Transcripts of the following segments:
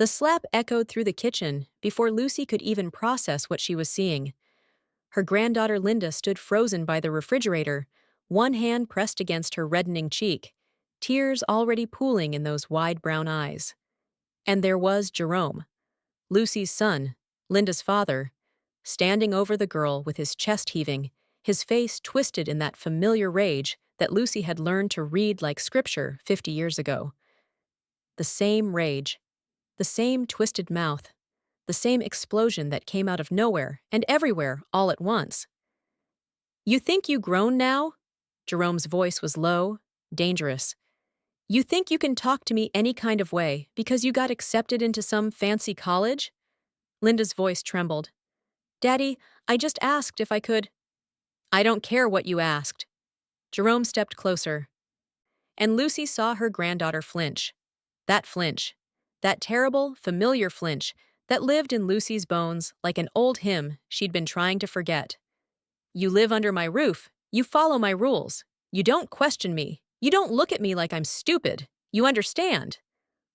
The slap echoed through the kitchen before Lucy could even process what she was seeing. Her granddaughter Linda stood frozen by the refrigerator, one hand pressed against her reddening cheek, tears already pooling in those wide brown eyes. And there was Jerome, Lucy's son, Linda's father, standing over the girl with his chest heaving, his face twisted in that familiar rage that Lucy had learned to read like scripture 50 years ago. The same rage, the same twisted mouth, the same explosion that came out of nowhere and everywhere all at once. "You think you grown now?" Jerome's voice was low, dangerous. "You think you can talk to me any kind of way because you got accepted into some fancy college?" Linda's voice trembled. "Daddy, I just asked if I could—" "I don't care what you asked." Jerome stepped closer, and Lucy saw her granddaughter flinch. That flinch. That terrible, familiar flinch that lived in Lucy's bones like an old hymn she'd been trying to forget. "You live under my roof. You follow my rules. You don't question me. You don't look at me like I'm stupid. You understand?"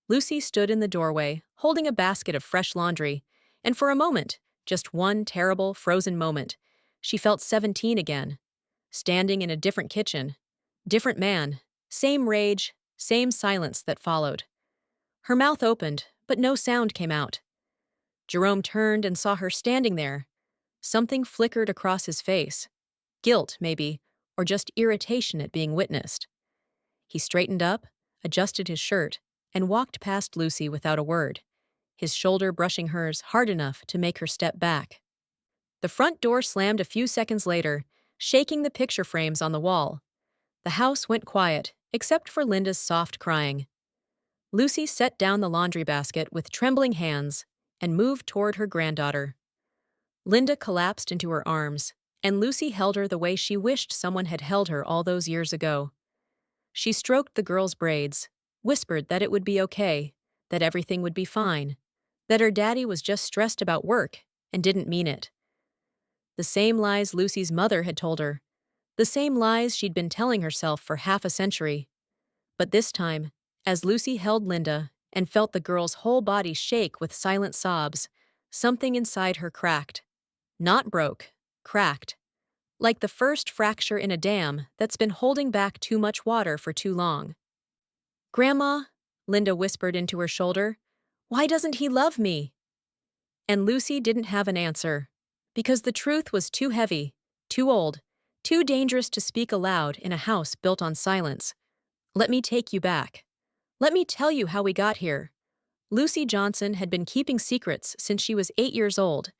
Lucy stood in the doorway, holding a basket of fresh laundry, and for a moment, just one terrible, frozen moment, she felt 17 again. Standing in a different kitchen, different man, same rage, same silence that followed. Her mouth opened, but no sound came out. Jerome turned and saw her standing there. Something flickered across his face. Guilt, maybe, or just irritation at being witnessed. He straightened up, adjusted his shirt, and walked past Lucy without a word, his shoulder brushing hers hard enough to make her step back. The front door slammed a few seconds later, shaking the picture frames on the wall. The house went quiet, except for Linda's soft crying. Lucy set down the laundry basket with trembling hands and moved toward her granddaughter. Linda collapsed into her arms, and Lucy held her the way she wished someone had held her all those years ago. She stroked the girl's braids, whispered that it would be okay, that everything would be fine, that her daddy was just stressed about work and didn't mean it. The same lies Lucy's mother had told her, the same lies she'd been telling herself for half a century. But this time, as Lucy held Linda and felt the girl's whole body shake with silent sobs, something inside her cracked. Not broke, cracked. Like the first fracture in a dam that's been holding back too much water for too long. "Grandma," Linda whispered into her shoulder, "why doesn't he love me?" And Lucy didn't have an answer, because the truth was too heavy, too old, too dangerous to speak aloud in a house built on silence. Let me take you back. Let me tell you how we got here. Lucy Johnson had been keeping secrets since she was 8 years old.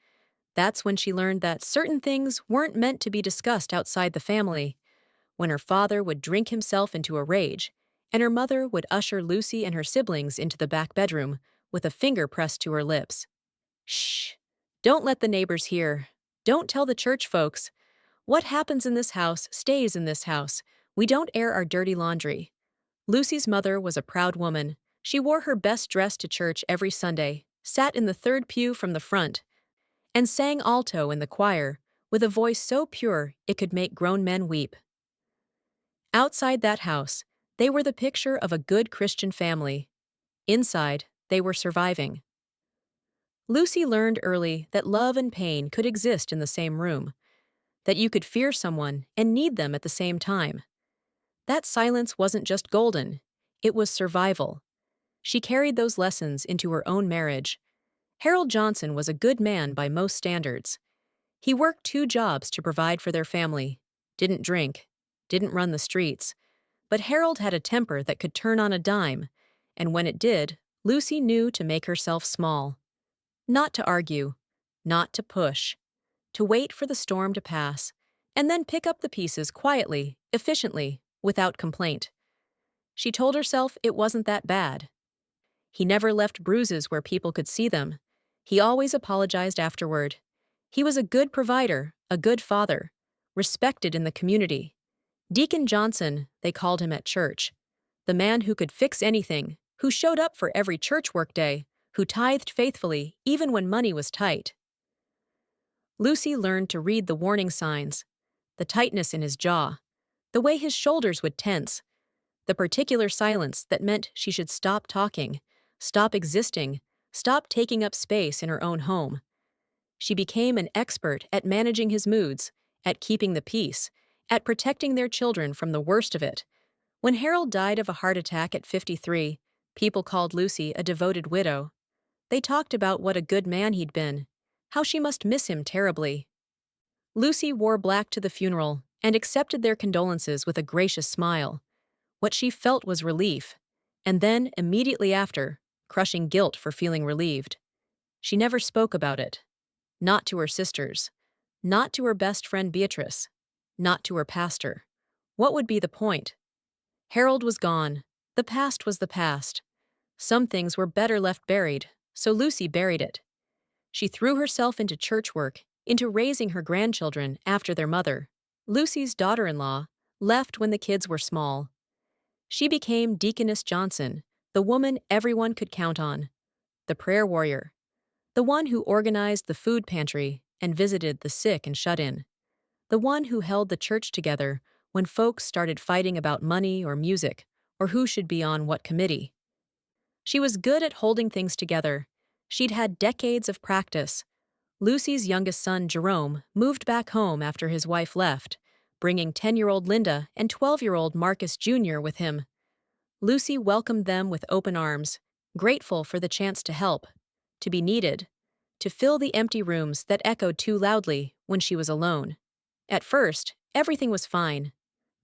That's when she learned that certain things weren't meant to be discussed outside the family. When her father would drink himself into a rage, and her mother would usher Lucy and her siblings into the back bedroom with a finger pressed to her lips. "Shh! Don't let the neighbors hear. Don't tell the church folks. What happens in this house stays in this house. We don't air our dirty laundry." Lucy's mother was a proud woman. She wore her best dress to church every Sunday, sat in the third pew from the front, and sang alto in the choir with a voice so pure it could make grown men weep. Outside that house, they were the picture of a good Christian family. Inside, they were surviving. Lucy learned early that love and pain could exist in the same room, that you could fear someone and need them at the same time. That silence wasn't just golden, it was survival. She carried those lessons into her own marriage. Harold Johnson was a good man by most standards. He worked 2 jobs to provide for their family, didn't drink, didn't run the streets, but Harold had a temper that could turn on a dime, and when it did, Lucy knew to make herself small. Not to argue, not to push, to wait for the storm to pass, and then pick up the pieces quietly, efficiently, without complaint. She told herself it wasn't that bad. He never left bruises where people could see them. He always apologized afterward. He was a good provider, a good father, respected in the community. Deacon Johnson, they called him at church. The man who could fix anything, who showed up for every church workday, who tithed faithfully even when money was tight. Lucy learned to read the warning signs, the tightness in his jaw, the way his shoulders would tense, the particular silence that meant she should stop talking, stop existing, stopped taking up space in her own home. She became an expert at managing his moods, at keeping the peace, at protecting their children from the worst of it. When Harold died of a heart attack at 53, people called Lucy a devoted widow. They talked about what a good man he'd been, how she must miss him terribly. Lucy wore black to the funeral and accepted their condolences with a gracious smile. What she felt was relief, and then, immediately after, crushing guilt for feeling relieved. She never spoke about it. Not to her sisters. Not to her best friend Beatrice. Not to her pastor. What would be the point? Harold was gone. The past was the past. Some things were better left buried, so Lucy buried it. She threw herself into church work, into raising her grandchildren after their mother, Lucy's daughter-in-law, left when the kids were small. She became Deaconess Johnson, the woman everyone could count on, the prayer warrior, the one who organized the food pantry and visited the sick and shut-in, the one who held the church together when folks started fighting about money or music or who should be on what committee. She was good at holding things together. She'd had decades of practice. Lucy's youngest son, Jerome, moved back home after his wife left, bringing 10-year-old Linda and 12-year-old Marcus Jr. with him. Lucy welcomed them with open arms, grateful for the chance to help, to be needed, to fill the empty rooms that echoed too loudly when she was alone. At first, everything was fine.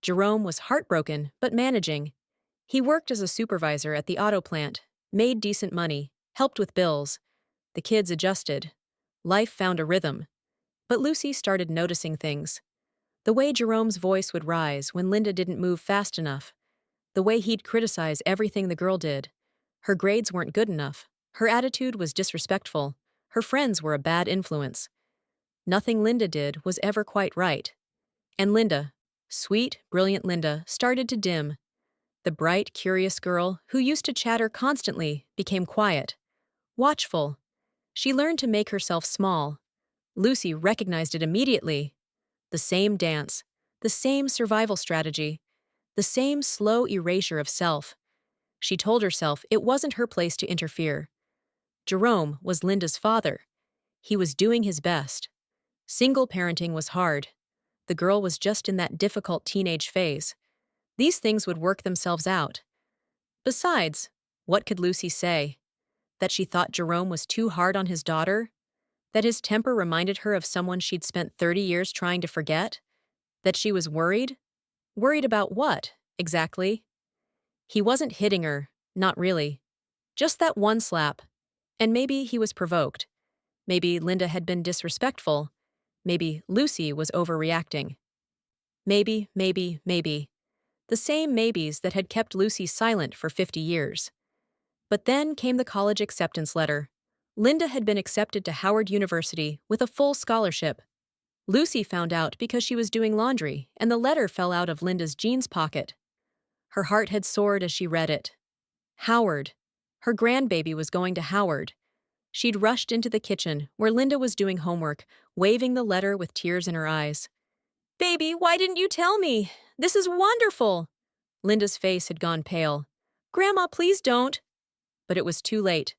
Jerome was heartbroken, but managing. He worked as a supervisor at the auto plant, made decent money, helped with bills. The kids adjusted. Life found a rhythm. But Lucy started noticing things. The way Jerome's voice would rise when Linda didn't move fast enough. The way he'd criticize everything the girl did. Her grades weren't good enough. Her attitude was disrespectful. Her friends were a bad influence. Nothing Linda did was ever quite right. And Linda, sweet, brilliant Linda, started to dim. The bright, curious girl, who used to chatter constantly, became quiet, watchful. She learned to make herself small. Lucy recognized it immediately. The same dance, the same survival strategy, the same slow erasure of self. She told herself it wasn't her place to interfere. Jerome was Linda's father. He was doing his best. Single parenting was hard. The girl was just in that difficult teenage phase. These things would work themselves out. Besides, what could Lucy say? That she thought Jerome was too hard on his daughter? That his temper reminded her of someone she'd spent 30 years trying to forget? That she was worried? Worried about what, exactly? He wasn't hitting her, not really. Just that one slap. And maybe he was provoked. Maybe Linda had been disrespectful. Maybe Lucy was overreacting. Maybe. The same maybes that had kept Lucy silent for 50 years. But then came the college acceptance letter. Linda had been accepted to Howard University with a full scholarship. Lucy found out because she was doing laundry, and the letter fell out of Linda's jeans pocket. Her heart had soared as she read it. Howard. Her grandbaby was going to Howard. She'd rushed into the kitchen, where Linda was doing homework, waving the letter with tears in her eyes. "Baby, why didn't you tell me? This is wonderful!" Linda's face had gone pale. "Grandma, please don't." But it was too late.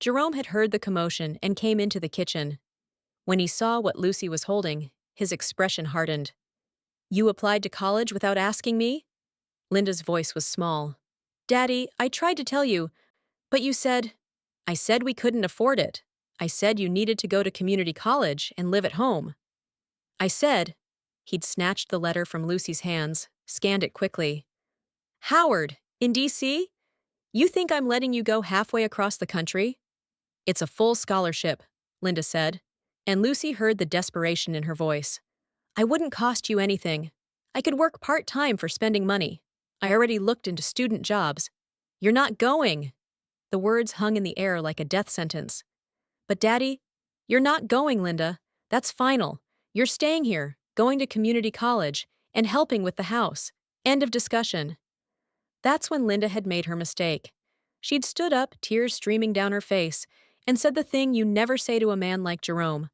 Jerome had heard the commotion and came into the kitchen. When he saw what Lucy was holding, his expression hardened. "You applied to college without asking me?" Linda's voice was small. "Daddy, I tried to tell you, but you said—" "I said we couldn't afford it. I said you needed to go to community college and live at home. I said—" He'd snatched the letter from Lucy's hands, scanned it quickly. "Howard, in D.C.? You think I'm letting you go halfway across the country?" "It's a full scholarship," Linda said, and Lucy heard the desperation in her voice. "I wouldn't cost you anything. I could work part-time for spending money. I already looked into student jobs." "You're not going!" The words hung in the air like a death sentence. "But Daddy—" "You're not going, Linda. That's final. You're staying here, going to community college, and helping with the house. End of discussion." That's when Linda had made her mistake. She'd stood up, tears streaming down her face, and said the thing you never say to a man like Jerome.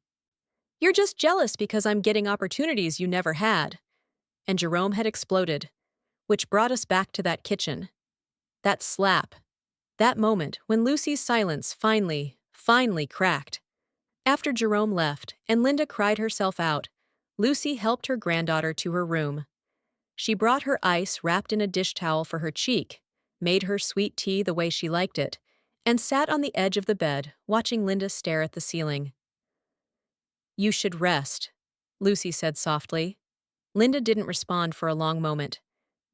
"You're just jealous because I'm getting opportunities you never had." And Jerome had exploded. Which brought us back to that kitchen. That slap. That moment when Lucy's silence finally, finally cracked. After Jerome left and Linda cried herself out, Lucy helped her granddaughter to her room. She brought her ice wrapped in a dish towel for her cheek, made her sweet tea the way she liked it, and sat on the edge of the bed watching Linda stare at the ceiling. "You should rest," Lucy said softly. Linda didn't respond for a long moment.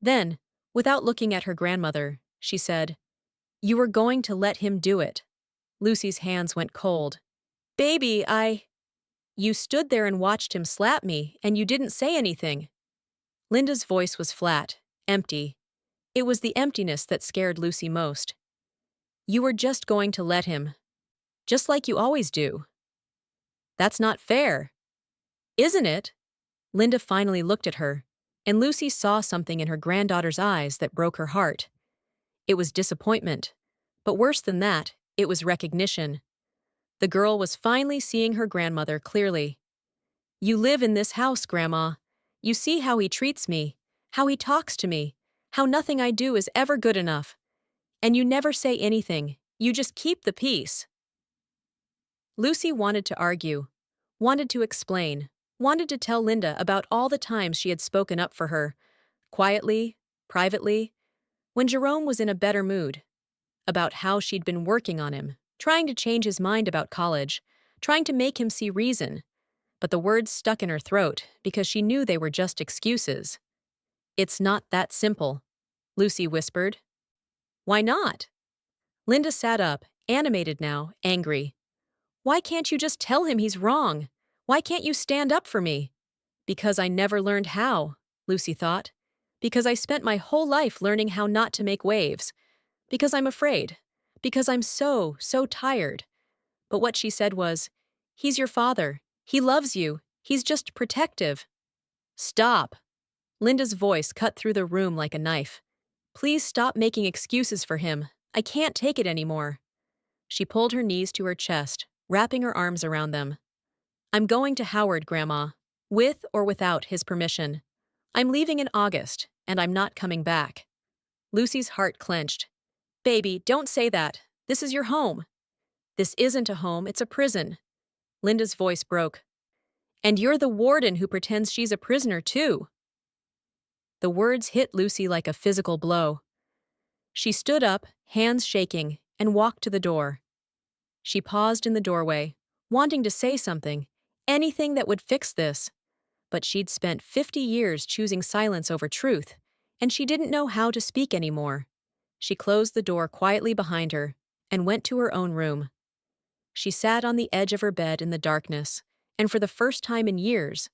Then, without looking at her grandmother, she said, "You were going to let him do it." Lucy's hands went cold. "Baby, You stood there and watched him slap me, and you didn't say anything." Linda's voice was flat, empty. It was the emptiness that scared Lucy most. "You were just going to let him. Just like you always do." "That's not fair." "Isn't it?" Linda finally looked at her, and Lucy saw something in her granddaughter's eyes that broke her heart. It was disappointment. But worse than that, it was recognition. The girl was finally seeing her grandmother clearly. "You live in this house, Grandma. You see how he treats me, how he talks to me, how nothing I do is ever good enough. And you never say anything, you just keep the peace." Lucy wanted to argue, wanted to explain, wanted to tell Linda about all the times she had spoken up for her, quietly, privately, when Jerome was in a better mood, about how she'd been working on him, trying to change his mind about college, trying to make him see reason, but the words stuck in her throat because she knew they were just excuses. "It's not that simple," Lucy whispered. "Why not?" Linda sat up, animated now, angry. "Why can't you just tell him he's wrong? Why can't you stand up for me?" "Because I never learned how," Lucy thought. "Because I spent my whole life learning how not to make waves. Because I'm afraid. Because I'm so tired." But what she said was, "He's your father. He loves you. He's just protective." "Stop!" Linda's voice cut through the room like a knife. "Please stop making excuses for him. I can't take it anymore." She pulled her knees to her chest, wrapping her arms around them. "I'm going to Howard, Grandma, with or without his permission. I'm leaving in August, and I'm not coming back." Lucy's heart clenched. "Baby, don't say that. This is your home." "This isn't a home, it's a prison." Linda's voice broke. "And you're the warden who pretends she's a prisoner, too." The words hit Lucy like a physical blow. She stood up, hands shaking, and walked to the door. She paused in the doorway, wanting to say something, anything that would fix this. But she'd spent 50 years choosing silence over truth, and she didn't know how to speak anymore. She closed the door quietly behind her and went to her own room. She sat on the edge of her bed in the darkness, and for the first time in years,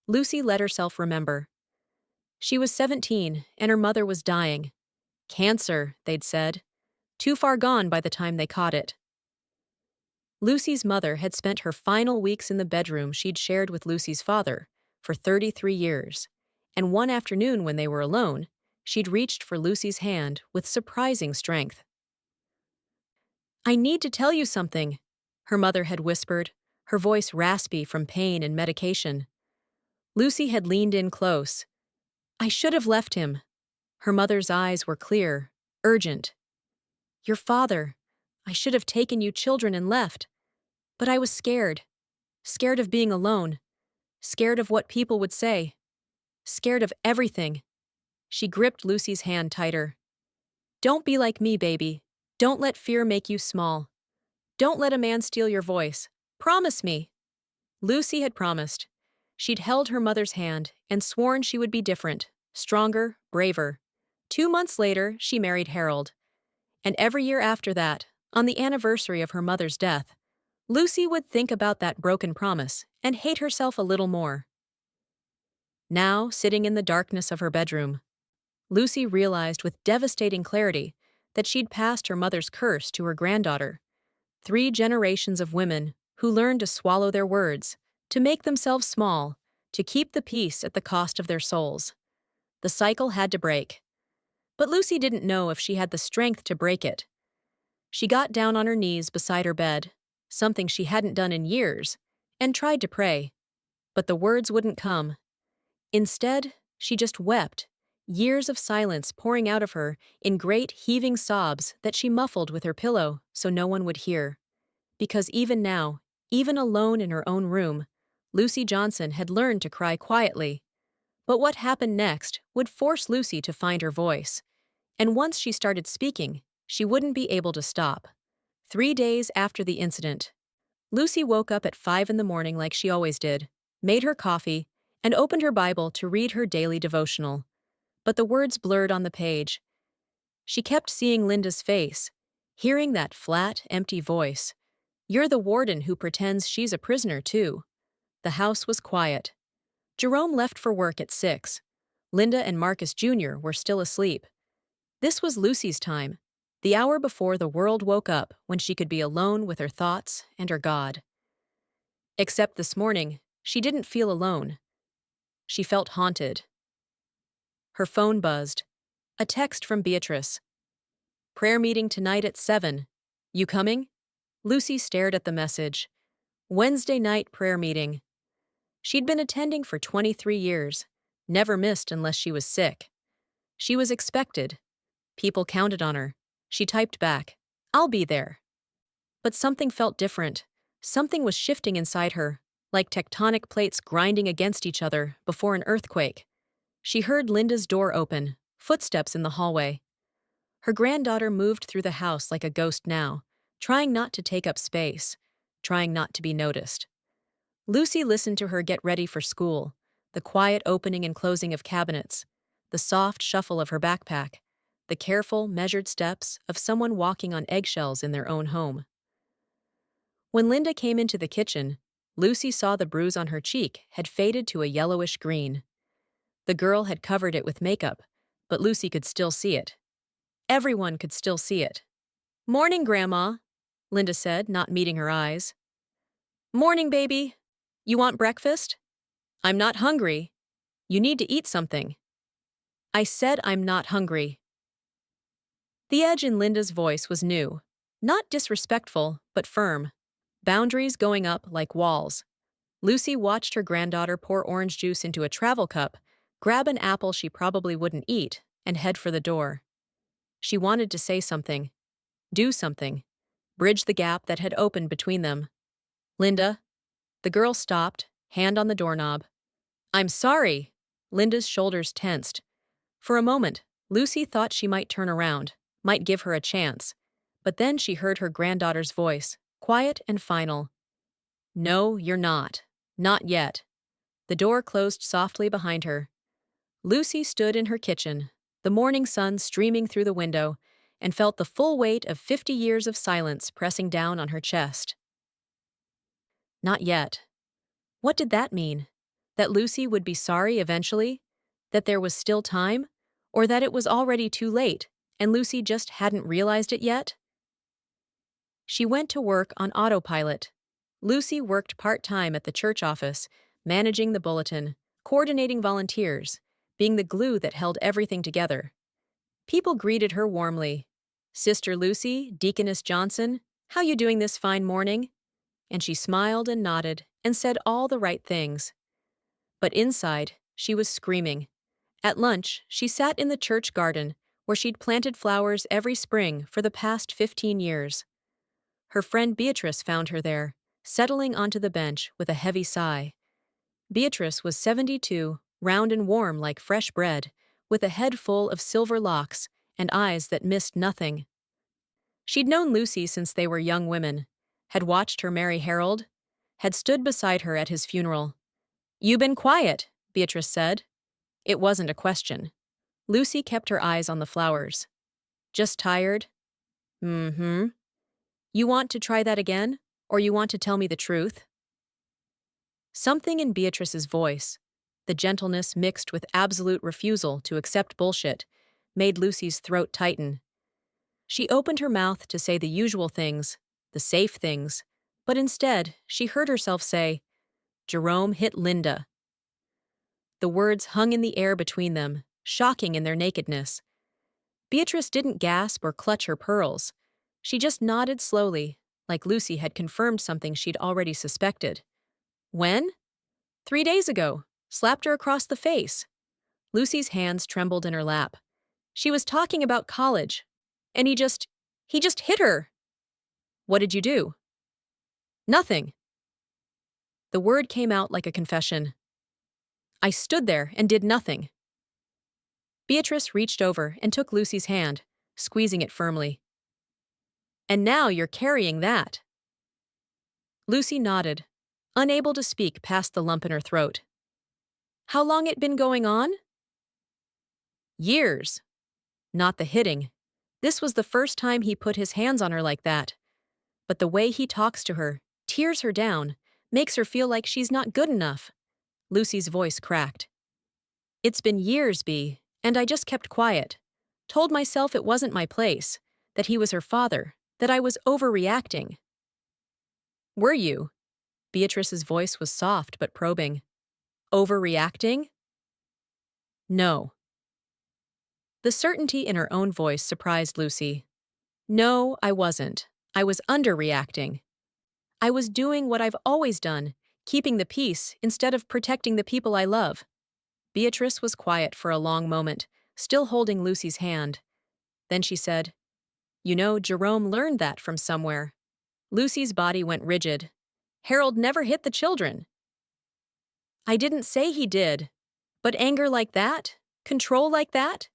Lucy let herself remember. She was 17, and her mother was dying. Cancer, they'd said. Too far gone by the time they caught it. Lucy's mother had spent her final weeks in the bedroom she'd shared with Lucy's father for 33 years, and one afternoon when they were alone, she'd reached for Lucy's hand with surprising strength. "I need to tell you something," her mother had whispered, her voice raspy from pain and medication. Lucy had leaned in close. "I should have left him." Her mother's eyes were clear, urgent. "Your father. I should have taken you children and left. But I was scared. Scared of being alone. Scared of what people would say. Scared of everything." She gripped Lucy's hand tighter. "Don't be like me, baby. Don't let fear make you small. Don't let a man steal your voice. Promise me." Lucy had promised. She'd held her mother's hand and sworn she would be different, stronger, braver. 2 months later, she married Harold. And every year after that, on the anniversary of her mother's death, Lucy would think about that broken promise and hate herself a little more. Now, sitting in the darkness of her bedroom, Lucy realized with devastating clarity that she'd passed her mother's curse to her granddaughter. 3 generations of women who learned to swallow their words, to make themselves small, to keep the peace at the cost of their souls. The cycle had to break. But Lucy didn't know if she had the strength to break it. She got down on her knees beside her bed, something she hadn't done in years, and tried to pray. But the words wouldn't come. Instead, she just wept, years of silence pouring out of her in great heaving sobs that she muffled with her pillow so no one would hear. Because even now, even alone in her own room, Lucy Johnson had learned to cry quietly. But what happened next would force Lucy to find her voice. And once she started speaking, she wouldn't be able to stop. 3 days after the incident, Lucy woke up at 5 in the morning like she always did, made her coffee, and opened her Bible to read her daily devotional. But the words blurred on the page. She kept seeing Linda's face, hearing that flat, empty voice. "You're the warden who pretends she's a prisoner, too." The house was quiet. Jerome left for work at 6. Linda and Marcus Jr. were still asleep. This was Lucy's time, the hour before the world woke up, when she could be alone with her thoughts and her God. Except this morning, she didn't feel alone. She felt haunted. Her phone buzzed. A text from Beatrice. "Prayer meeting tonight at 7. You coming?" Lucy stared at the message. Wednesday night prayer meeting. She'd been attending for 23 years, never missed unless she was sick. She was expected. People counted on her. She typed back, "I'll be there." But something felt different. Something was shifting inside her, like tectonic plates grinding against each other before an earthquake. She heard Linda's door open, footsteps in the hallway. Her granddaughter moved through the house like a ghost now, trying not to take up space, trying not to be noticed. Lucy listened to her get ready for school, the quiet opening and closing of cabinets, the soft shuffle of her backpack, the careful, measured steps of someone walking on eggshells in their own home. When Linda came into the kitchen, Lucy saw the bruise on her cheek had faded to a yellowish green. The girl had covered it with makeup, but Lucy could still see it. Everyone could still see it. "Morning, Grandma," Linda said, not meeting her eyes. "Morning, baby. You want breakfast?" "I'm not hungry." "You need to eat something." "I said I'm not hungry." The edge in Linda's voice was new. Not disrespectful, but firm. Boundaries going up like walls. Lucy watched her granddaughter pour orange juice into a travel cup, grab an apple she probably wouldn't eat, and head for the door. She wanted to say something, do something, bridge the gap that had opened between them. "Linda." The girl stopped, hand on the doorknob. "I'm sorry." Linda's shoulders tensed. For a moment, Lucy thought she might turn around, might give her a chance. But then she heard her granddaughter's voice, quiet and final. "No, you're not. Not yet." The door closed softly behind her. Lucy stood in her kitchen, the morning sun streaming through the window, and felt the full weight of 50 years of silence pressing down on her chest. Not yet. What did that mean? That Lucy would be sorry eventually? That there was still time? Or that it was already too late, and Lucy just hadn't realized it yet? She went to work on autopilot. Lucy worked part-time at the church office, managing the bulletin, coordinating volunteers, being the glue that held everything together. People greeted her warmly. "Sister Lucy, Deaconess Johnson, how you doing this fine morning?" And she smiled and nodded and said all the right things. But inside, she was screaming. At lunch, she sat in the church garden, where she'd planted flowers every spring for the past 15 years. Her friend Beatrice found her there, settling onto the bench with a heavy sigh. Beatrice was 72, round and warm like fresh bread, with a head full of silver locks and eyes that missed nothing. She'd known Lucy since they were young women, had watched her marry Harold, had stood beside her at his funeral. "You been quiet," Beatrice said. It wasn't a question. Lucy kept her eyes on the flowers. "Just tired?" "Mm-hmm. You want to try that again, or you want to tell me the truth?" Something in Beatrice's voice, the gentleness mixed with absolute refusal to accept bullshit, made Lucy's throat tighten. She opened her mouth to say the usual things, the safe things, but instead she heard herself say, "Jerome hit Linda." The words hung in the air between them, shocking in their nakedness. Beatrice didn't gasp or clutch her pearls. She just nodded slowly, like Lucy had confirmed something she'd already suspected. "When?" "3 days ago. Slapped her across the face." Lucy's hands trembled in her lap. "She was talking about college. And he just hit her." "What did you do?" Nothing. The word came out like a confession. I stood there and did nothing. Beatrice reached over and took Lucy's hand, squeezing it firmly. And now you're carrying that. Lucy nodded, unable to speak past the lump in her throat. How long it been going on? Years. Not the hitting. This was the first time he put his hands on her like that. But the way he talks to her, tears her down, makes her feel like she's not good enough. Lucy's voice cracked. It's been years, Bea, and I just kept quiet. Told myself it wasn't my place, that he was her father, that I was overreacting. Were you? Beatrice's voice was soft but probing. Overreacting? No. The certainty in her own voice surprised Lucy. No, I wasn't. I was underreacting. I was doing what I've always done, keeping the peace instead of protecting the people I love. Beatrice was quiet for a long moment, still holding Lucy's hand. Then she said, You know, Jerome learned that from somewhere. Lucy's body went rigid. Harold never hit the children. I didn't say he did. But anger like that? Control like that?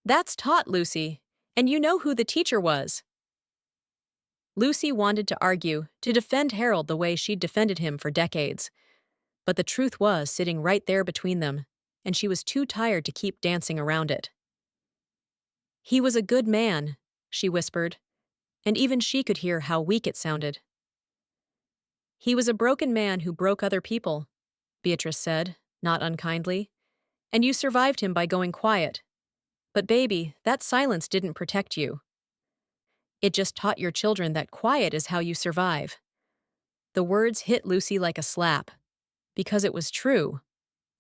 That's taught, Lucy. And you know who the teacher was. Lucy wanted to argue, to defend Harold the way she'd defended him for decades. But the truth was sitting right there between them, and she was too tired to keep dancing around it. He was a good man, she whispered, and even she could hear how weak it sounded. He was a broken man who broke other people, Beatrice said, not unkindly, and you survived him by going quiet. But baby, that silence didn't protect you. It just taught your children that quiet is how you survive. The words hit Lucy like a slap. Because it was true.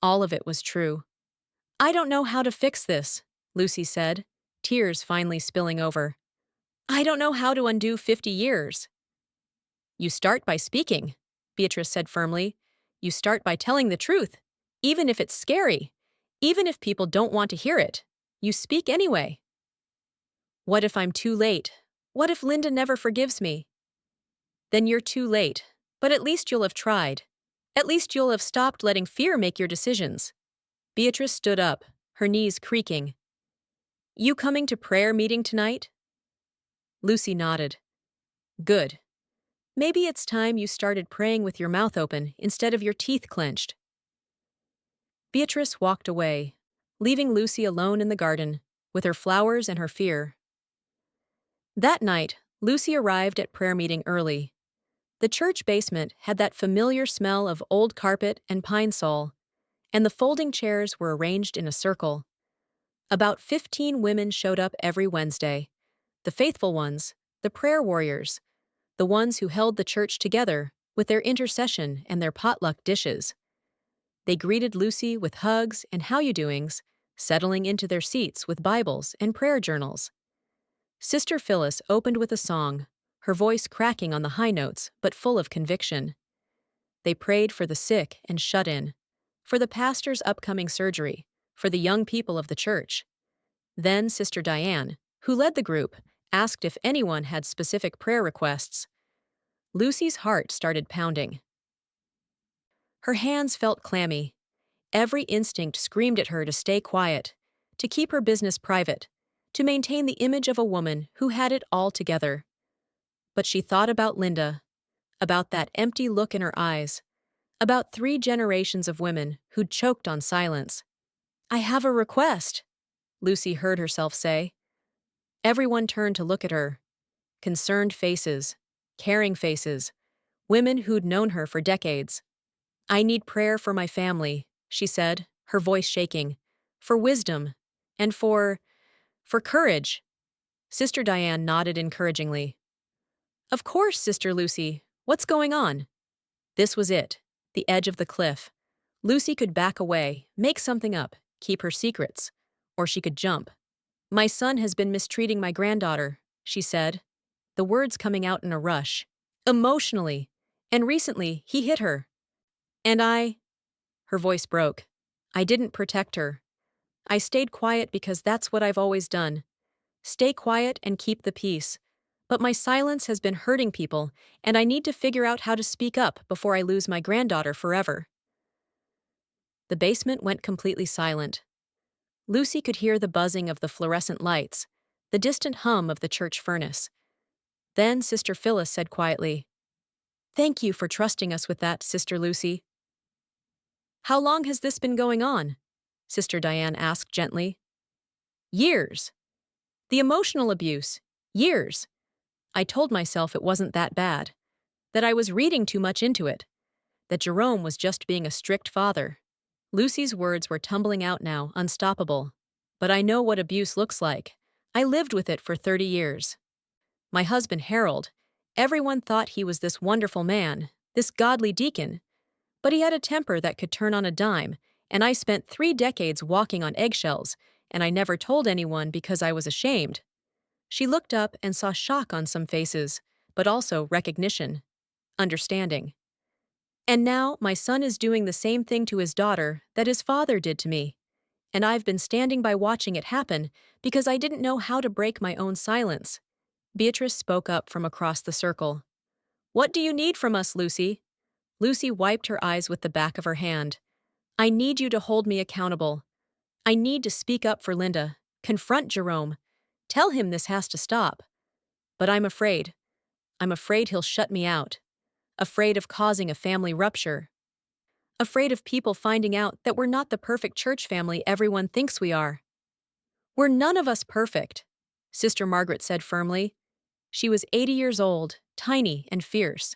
All of it was true. I don't know how to fix this, Lucy said, tears finally spilling over. I don't know how to undo 50 years. You start by speaking, Beatrice said firmly. You start by telling the truth, even if it's scary, even if people don't want to hear it. You speak anyway. What if I'm too late? What if Linda never forgives me? Then you're too late, but at least you'll have tried. At least you'll have stopped letting fear make your decisions. Beatrice stood up, her knees creaking. You coming to prayer meeting tonight? Lucy nodded. Good. Maybe it's time you started praying with your mouth open instead of your teeth clenched. Beatrice walked away, leaving Lucy alone in the garden, with her flowers and her fear. That night, Lucy arrived at prayer meeting early. The church basement had that familiar smell of old carpet and pine sol, and the folding chairs were arranged in a circle. About 15 women showed up every Wednesday. The faithful ones, the prayer warriors, the ones who held the church together with their intercession and their potluck dishes. They greeted Lucy with hugs and how-you-doings, settling into their seats with Bibles and prayer journals. Sister Phyllis opened with a song, her voice cracking on the high notes but full of conviction. They prayed for the sick and shut-in, for the pastor's upcoming surgery, for the young people of the church. Then Sister Diane, who led the group, asked if anyone had specific prayer requests. Lucy's heart started pounding. Her hands felt clammy. Every instinct screamed at her to stay quiet, to keep her business private, to maintain the image of a woman who had it all together. But she thought about Linda, about that empty look in her eyes, about 3 generations of women who'd choked on silence. I have a request, Lucy heard herself say. Everyone turned to look at her. Concerned faces, caring faces, women who'd known her for decades. I need prayer for my family, she said, her voice shaking, for wisdom, and for courage. Sister Diane nodded encouragingly. Of course, Sister Lucy. What's going on? This was it, the edge of the cliff. Lucy could back away, make something up, keep her secrets, or she could jump. My son has been mistreating my granddaughter, she said, the words coming out in a rush, emotionally, and recently he hit her. And her voice broke. I didn't protect her. I stayed quiet because that's what I've always done. Stay quiet and keep the peace. But my silence has been hurting people, and I need to figure out how to speak up before I lose my granddaughter forever. The basement went completely silent. Lucy could hear the buzzing of the fluorescent lights, the distant hum of the church furnace. Then Sister Phyllis said quietly, "Thank you for trusting us with that, Sister Lucy." "How long has this been going on?" Sister Diane asked gently. "Years. The emotional abuse. Years. I told myself it wasn't that bad, that I was reading too much into it, that Jerome was just being a strict father." Lucy's words were tumbling out now, unstoppable. "But I know what abuse looks like. I lived with it for 30 years. My husband, Harold, everyone thought he was this wonderful man, this godly deacon. But he had a temper that could turn on a dime, and I spent 3 decades walking on eggshells, and I never told anyone because I was ashamed." She looked up and saw shock on some faces, but also recognition, understanding. "And now my son is doing the same thing to his daughter that his father did to me. And I've been standing by watching it happen because I didn't know how to break my own silence." Beatrice spoke up from across the circle. "What do you need from us, Lucy?" Lucy wiped her eyes with the back of her hand. "I need you to hold me accountable. I need to speak up for Linda, confront Jerome, tell him this has to stop. But I'm afraid. I'm afraid he'll shut me out. Afraid of causing a family rupture. Afraid of people finding out that we're not the perfect church family everyone thinks we are." "We're none of us perfect," Sister Margaret said firmly. She was 80 years old, tiny and fierce.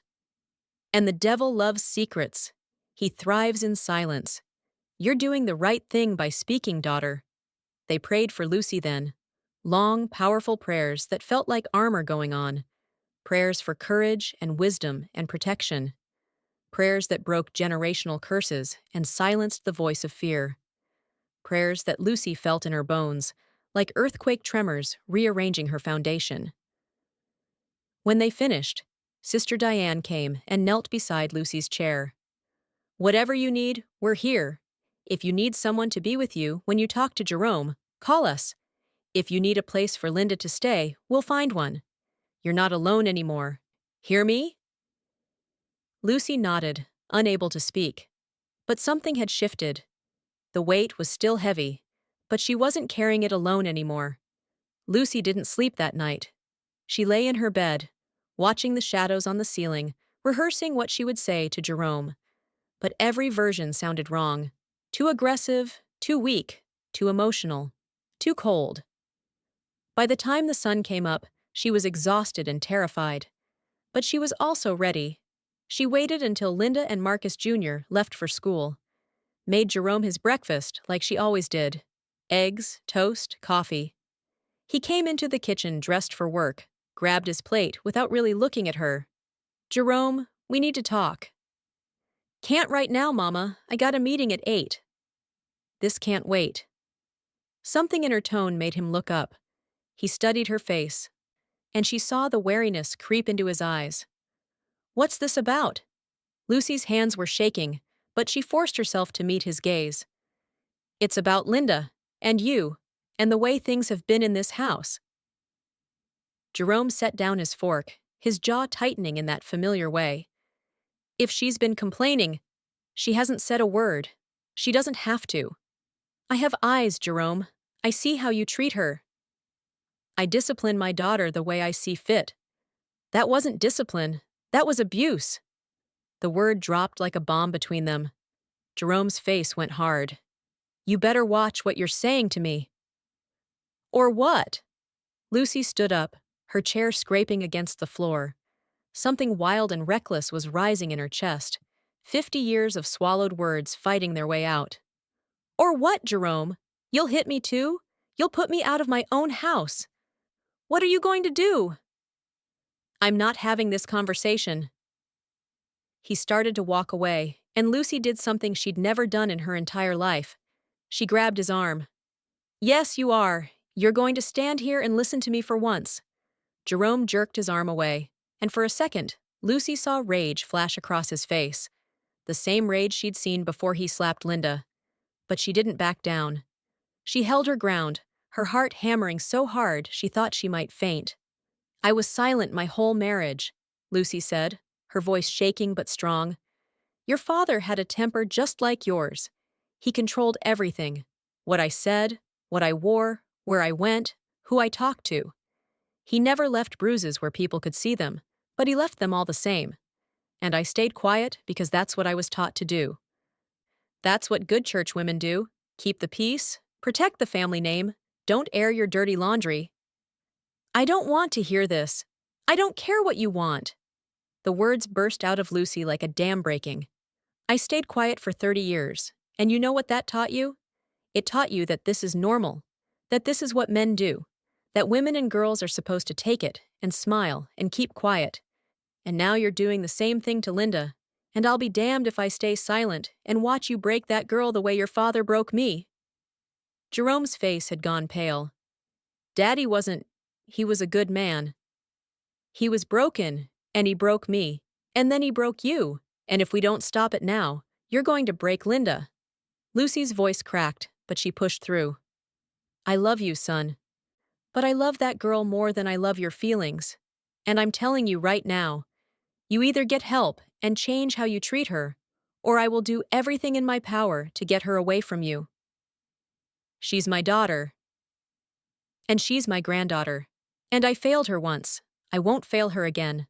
"And the devil loves secrets. He thrives in silence. You're doing the right thing by speaking, daughter." They prayed for Lucy then. Long, powerful prayers that felt like armor going on. Prayers for courage and wisdom and protection. Prayers that broke generational curses and silenced the voice of fear. Prayers that Lucy felt in her bones, like earthquake tremors rearranging her foundation. When they finished, Sister Diane came and knelt beside Lucy's chair. "Whatever you need, we're here. If you need someone to be with you when you talk to Jerome, call us. If you need a place for Linda to stay, we'll find one. You're not alone anymore. Hear me?" Lucy nodded, unable to speak. But something had shifted. The weight was still heavy, but she wasn't carrying it alone anymore. Lucy didn't sleep that night. She lay in her bed, watching the shadows on the ceiling, rehearsing what she would say to Jerome. But every version sounded wrong. Too aggressive, too weak, too emotional, too cold. By the time the sun came up, she was exhausted and terrified. But she was also ready. She waited until Linda and Marcus Jr. left for school. Made Jerome his breakfast like she always did. Eggs, toast, coffee. He came into the kitchen dressed for work, grabbed his plate without really looking at her. "Jerome, we need to talk." "Can't right now, Mama. I got a meeting at 8. "This can't wait." Something in her tone made him look up. He studied her face, and she saw the wariness creep into his eyes. "What's this about?" Lucy's hands were shaking, but she forced herself to meet his gaze. "It's about Linda, and you, and the way things have been in this house." Jerome set down his fork, his jaw tightening in that familiar way. "If she's been complaining, she hasn't said a word. She doesn't have to. I have eyes, Jerome. I see how you treat her. I discipline my daughter the way I see fit. That wasn't discipline. That was abuse." The word dropped like a bomb between them. Jerome's face went hard. "You better watch what you're saying to me." "Or what?" Lucy stood up, her chair scraping against the floor. Something wild and reckless was rising in her chest, 50 years of swallowed words fighting their way out. "Or what, Jerome? You'll hit me too? You'll put me out of my own house. What are you going to do?" "I'm not having this conversation." He started to walk away, and Lucy did something she'd never done in her entire life. She grabbed his arm. "Yes, you are. You're going to stand here and listen to me for once." Jerome jerked his arm away, and for a second, Lucy saw rage flash across his face. The same rage she'd seen before he slapped Linda. But she didn't back down. She held her ground, her heart hammering so hard she thought she might faint. I was silent my whole marriage, Lucy said, her voice shaking but strong. Your father had a temper just like yours. He controlled everything. What I said, what I wore, where I went, who I talked to. He never left bruises where people could see them, but he left them all the same. And I stayed quiet because that's what I was taught to do. That's what good church women do. Keep the peace, protect the family name, don't air your dirty laundry. I don't want to hear this. I don't care what you want. The words burst out of Lucy like a dam breaking. I stayed quiet for 30 years, and you know what that taught you? It taught you that this is normal, that this is what men do, that women and girls are supposed to take it and smile and keep quiet. And now you're doing the same thing to Linda, and I'll be damned if I stay silent and watch you break that girl the way your father broke me. Jerome's face had gone pale. Daddy wasn't, he was a good man. He was broken, and he broke me, and then he broke you, and if we don't stop it now, you're going to break Linda. Lucy's voice cracked, but she pushed through. I love you, son. But I love that girl more than I love your feelings. And I'm telling you right now, you either get help and change how you treat her, or I will do everything in my power to get her away from you. She's my daughter. And she's my granddaughter. And I failed her once. I won't fail her again.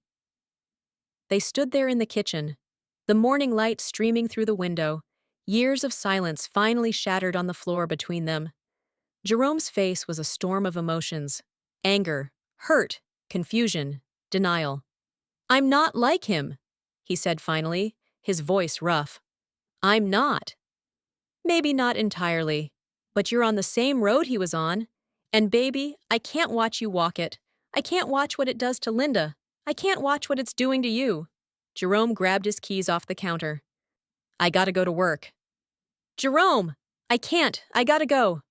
They stood there in the kitchen, the morning light streaming through the window, years of silence finally shattered on the floor between them. Jerome's face was a storm of emotions: anger, hurt, confusion, denial. I'm not like him, he said finally, his voice rough. I'm not. Maybe not entirely, but you're on the same road he was on. And baby, I can't watch you walk it. I can't watch what it does to Linda. I can't watch what it's doing to you. Jerome grabbed his keys off the counter. I gotta go to work. Jerome! I can't. I gotta go.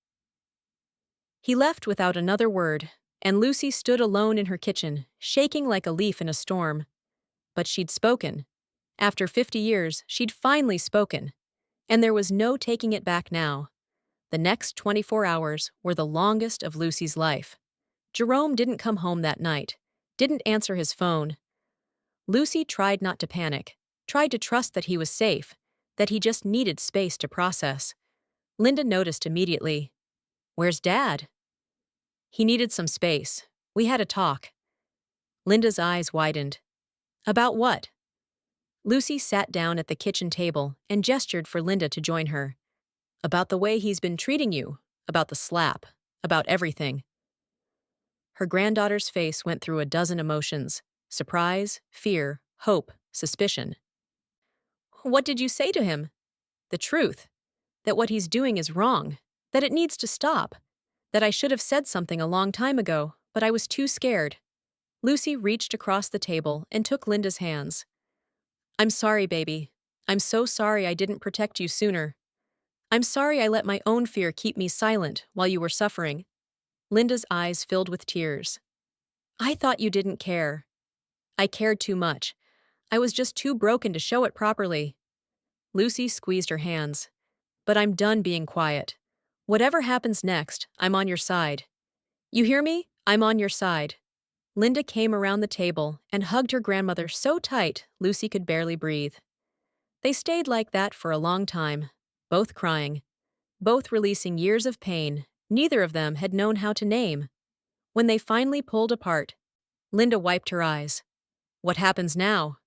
He left without another word, and Lucy stood alone in her kitchen, shaking like a leaf in a storm. But she'd spoken. After 50 years, she'd finally spoken. And there was no taking it back now. The next 24 hours were the longest of Lucy's life. Jerome didn't come home that night, didn't answer his phone. Lucy tried not to panic, tried to trust that he was safe, that he just needed space to process. Linda noticed immediately. Where's Dad? He needed some space. We had a talk. Linda's eyes widened. About what? Lucy sat down at the kitchen table and gestured for Linda to join her. About the way he's been treating you, about the slap, about everything. Her granddaughter's face went through a dozen emotions: surprise, fear, hope, suspicion. What did you say to him? The truth. That what he's doing is wrong. That it needs to stop. That I should have said something a long time ago, but I was too scared. Lucy reached across the table and took Linda's hands. I'm sorry, baby. I'm so sorry I didn't protect you sooner. I'm sorry I let my own fear keep me silent while you were suffering. Linda's eyes filled with tears. I thought you didn't care. I cared too much. I was just too broken to show it properly. Lucy squeezed her hands. But I'm done being quiet. Whatever happens next, I'm on your side. You hear me? I'm on your side. Linda came around the table and hugged her grandmother so tight Lucy could barely breathe. They stayed like that for a long time, both crying, both releasing years of pain neither of them had known how to name. When they finally pulled apart, Linda wiped her eyes. What happens now?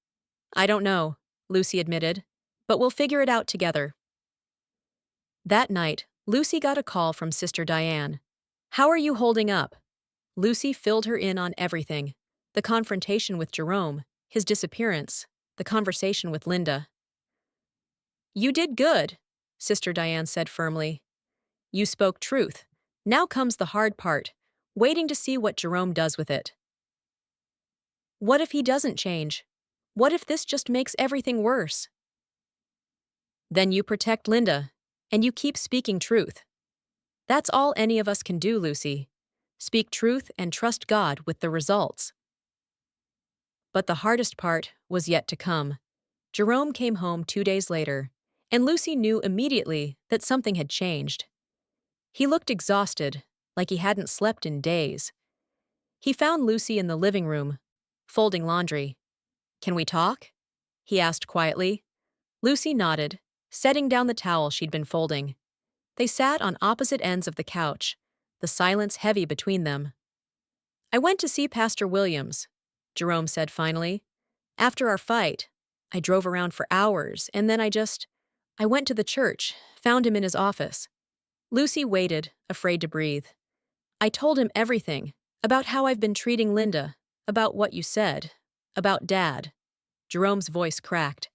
I don't know, Lucy admitted, but we'll figure it out together. That night, Lucy got a call from Sister Diane. How are you holding up? Lucy filled her in on everything: the confrontation with Jerome, his disappearance, the conversation with Linda. You did good, Sister Diane said firmly. You spoke truth. Now comes the hard part, waiting to see what Jerome does with it. What if he doesn't change? What if this just makes everything worse? Then you protect Linda, and you keep speaking truth. That's all any of us can do, Lucy. Speak truth and trust God with the results. But the hardest part was yet to come. Jerome came home 2 days later, and Lucy knew immediately that something had changed. He looked exhausted, like he hadn't slept in days. He found Lucy in the living room, folding laundry. "Can we talk?" he asked quietly. Lucy nodded, setting down the towel she'd been folding. They sat on opposite ends of the couch, the silence heavy between them. "I went to see Pastor Williams," Jerome said finally. "After our fight, I drove around for hours, and then I went to the church, found him in his office." Lucy waited, afraid to breathe. "I told him everything, about how I've been treating Linda, about what you said, about Dad." Jerome's voice cracked.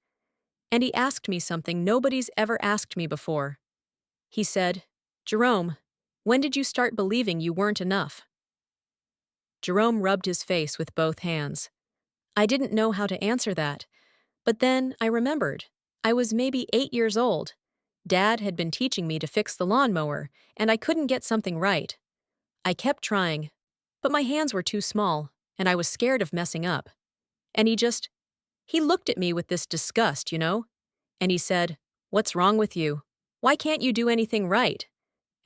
"And he asked me something nobody's ever asked me before. He said, 'Jerome, when did you start believing you weren't enough?'" Jerome rubbed his face with both hands. "I didn't know how to answer that. But then I remembered. I was maybe 8 years old. Dad had been teaching me to fix the lawnmower, and I couldn't get something right. I kept trying, but my hands were too small, and I was scared of messing up. And he looked at me with this disgust, and he said, 'What's wrong with you? Why can't you do anything right?'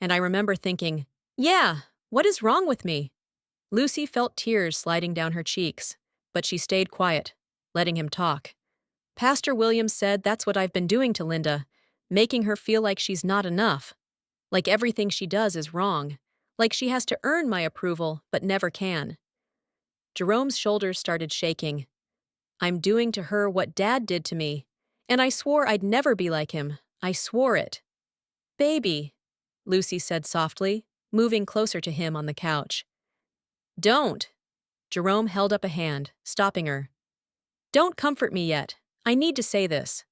And I remember thinking, 'Yeah, what is wrong with me?'" Lucy felt tears sliding down her cheeks, but she stayed quiet, letting him talk. "Pastor Williams said that's what I've been doing to Linda, making her feel like she's not enough, like everything she does is wrong, like she has to earn my approval but never can." Jerome's shoulders started shaking. "I'm doing to her what Dad did to me, and I swore I'd never be like him. I swore it." "Baby," Lucy said softly, moving closer to him on the couch. "Don't." Jerome held up a hand, stopping her. "Don't comfort me yet. I need to say this."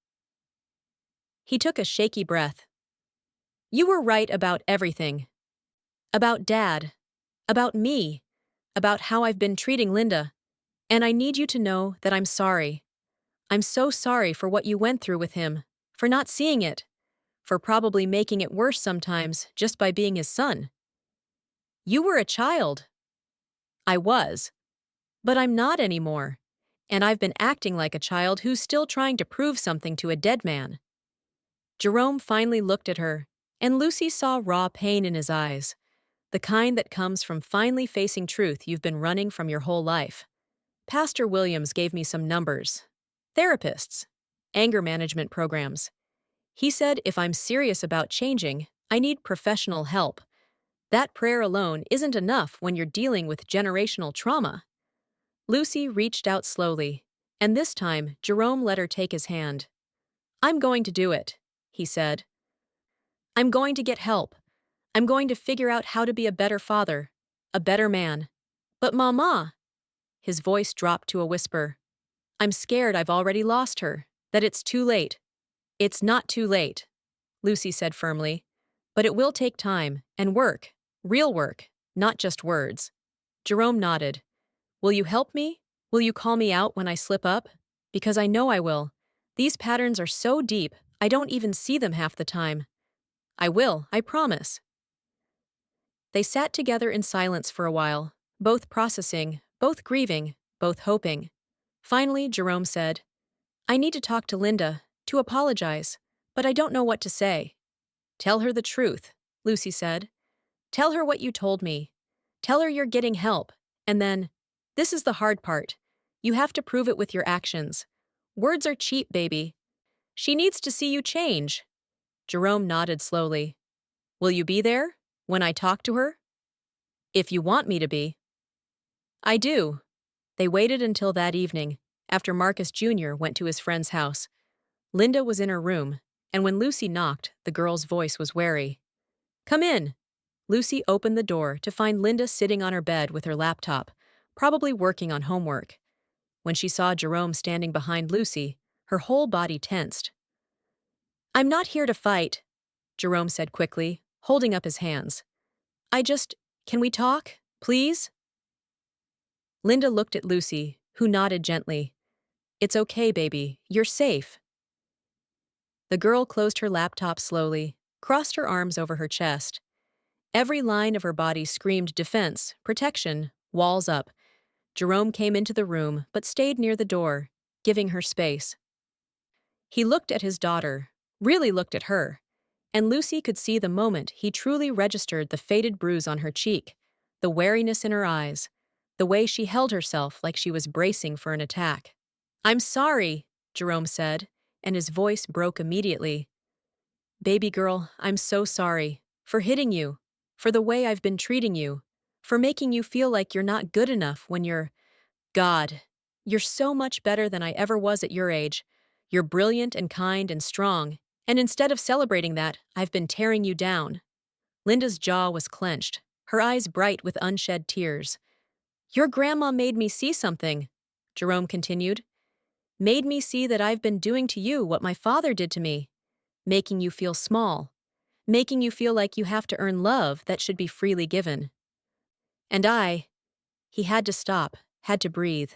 He took a shaky breath. "You were right about everything. About Dad. About me. About how I've been treating Linda. And I need you to know that I'm sorry. I'm so sorry for what you went through with him, for not seeing it, for probably making it worse sometimes just by being his son. You were a child." "I was. But I'm not anymore. And I've been acting like a child who's still trying to prove something to a dead man." Jerome finally looked at her, and Lucy saw raw pain in his eyes, the kind that comes from finally facing truth you've been running from your whole life. "Pastor Williams gave me some numbers. Therapists. Anger management programs. He said if I'm serious about changing, I need professional help. That prayer alone isn't enough when you're dealing with generational trauma." Lucy reached out slowly, and this time Jerome let her take his hand. "I'm going to do it," he said. "I'm going to get help. I'm going to figure out how to be a better father, a better man. But Mama," his voice dropped to a whisper, "I'm scared I've already lost her, that it's too late." "It's not too late," Lucy said firmly. "But it will take time and work, real work, not just words." Jerome nodded. "Will you help me? Will you call me out when I slip up? Because I know I will. These patterns are so deep, I don't even see them half the time." "I will, I promise." They sat together in silence for a while, both processing, both grieving, both hoping. Finally, Jerome said, "I need to talk to Linda, to apologize, but I don't know what to say." "Tell her the truth," Lucy said. "Tell her what you told me. Tell her you're getting help, and then, this is the hard part, you have to prove it with your actions. Words are cheap, baby. She needs to see you change." Jerome nodded slowly. "Will you be there, when I talk to her?" "If you want me to be." "I do." They waited until that evening, after Marcus Jr. went to his friend's house. Linda was in her room, and when Lucy knocked, the girl's voice was wary. "Come in." Lucy opened the door to find Linda sitting on her bed with her laptop, probably working on homework. When she saw Jerome standing behind Lucy, her whole body tensed. "I'm not here to fight," Jerome said quickly, holding up his hands. Can we talk, please?" Linda looked at Lucy, who nodded gently. "It's okay, baby. You're safe." The girl closed her laptop slowly, crossed her arms over her chest. Every line of her body screamed defense, protection, walls up. Jerome came into the room but stayed near the door, giving her space. He looked at his daughter, really looked at her, and Lucy could see the moment he truly registered the faded bruise on her cheek, the wariness in her eyes, the way she held herself like she was bracing for an attack. "I'm sorry," Jerome said, and his voice broke immediately. "Baby girl, I'm so sorry. For hitting you. For the way I've been treating you. For making you feel like you're not good enough when you're— God, you're so much better than I ever was at your age. You're brilliant and kind and strong, and instead of celebrating that, I've been tearing you down." Linda's jaw was clenched, her eyes bright with unshed tears. "Your grandma made me see something," Jerome continued. "Made me see that I've been doing to you what my father did to me. Making you feel small. Making you feel like you have to earn love that should be freely given. And he had to stop, had to breathe.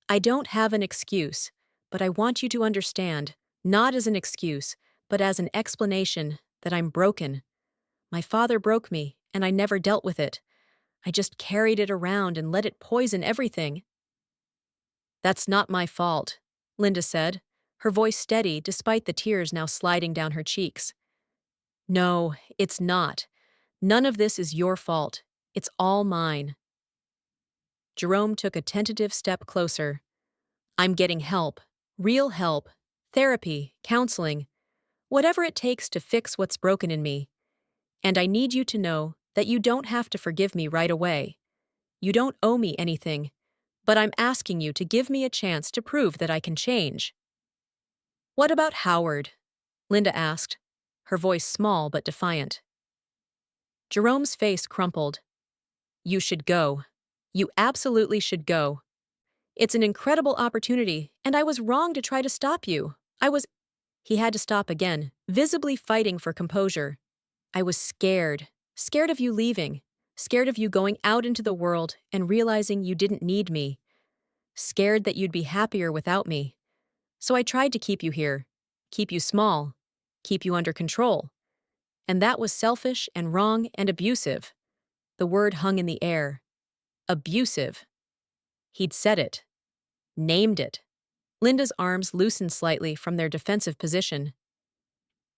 "I don't have an excuse, but I want you to understand, not as an excuse, but as an explanation, that I'm broken. My father broke me, and I never dealt with it. I just carried it around and let it poison everything." "That's not my fault," Linda said, her voice steady despite the tears now sliding down her cheeks. "No, it's not. None of this is your fault. It's all mine." Jerome took a tentative step closer. "I'm getting help. Real help. Therapy, counseling. Whatever it takes to fix what's broken in me. And I need you to know that you don't have to forgive me right away. You don't owe me anything, but I'm asking you to give me a chance to prove that I can change." "What about Howard?" Linda asked, her voice small but defiant. Jerome's face crumpled. "You should go. You absolutely should go. It's an incredible opportunity, and I was wrong to try to stop you. He had to stop again, visibly fighting for composure. "I was scared. Scared of you leaving. Scared of you going out into the world and realizing you didn't need me. Scared that you'd be happier without me. So I tried to keep you here. Keep you small. Keep you under control. And that was selfish and wrong and abusive." The word hung in the air. Abusive. He'd said it. Named it. Linda's arms loosened slightly from their defensive position.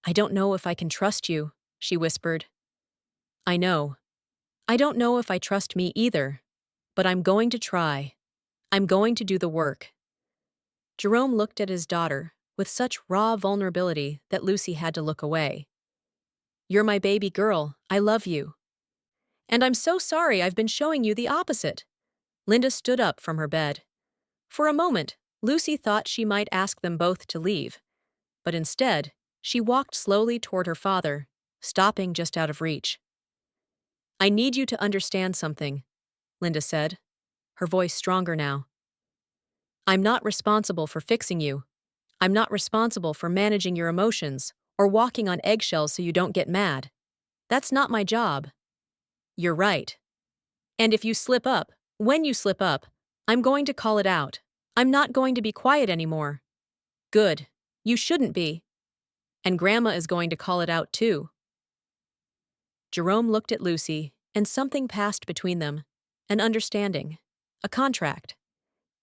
"I don't know if I can trust you," she whispered. "I know. I don't know if I trust me either. But I'm going to try. I'm going to do the work." Jerome looked at his daughter with such raw vulnerability that Lucy had to look away. "You're my baby girl. I love you. And I'm so sorry I've been showing you the opposite." Linda stood up from her bed. For a moment, Lucy thought she might ask them both to leave. But instead, she walked slowly toward her father, stopping just out of reach. "I need you to understand something," Linda said, her voice stronger now. "I'm not responsible for fixing you. I'm not responsible for managing your emotions or walking on eggshells so you don't get mad. That's not my job. You're right. And if you slip up, when you slip up, I'm going to call it out. I'm not going to be quiet anymore." "Good. You shouldn't be. And Grandma is going to call it out too." Jerome looked at Lucy, and something passed between them. An understanding. A contract.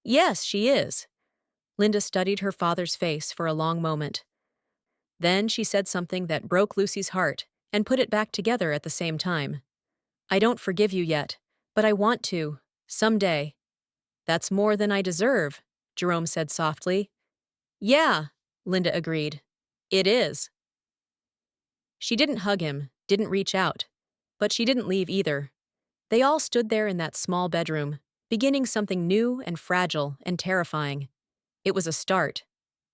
"Yes, she is." Linda studied her father's face for a long moment. Then she said something that broke Lucy's heart and put it back together at the same time. "I don't forgive you yet, but I want to. Someday." "That's more than I deserve," Jerome said softly. "Yeah," Linda agreed. "It is." She didn't hug him, didn't reach out. But she didn't leave either. They all stood there in that small bedroom, beginning something new and fragile and terrifying. It was a start.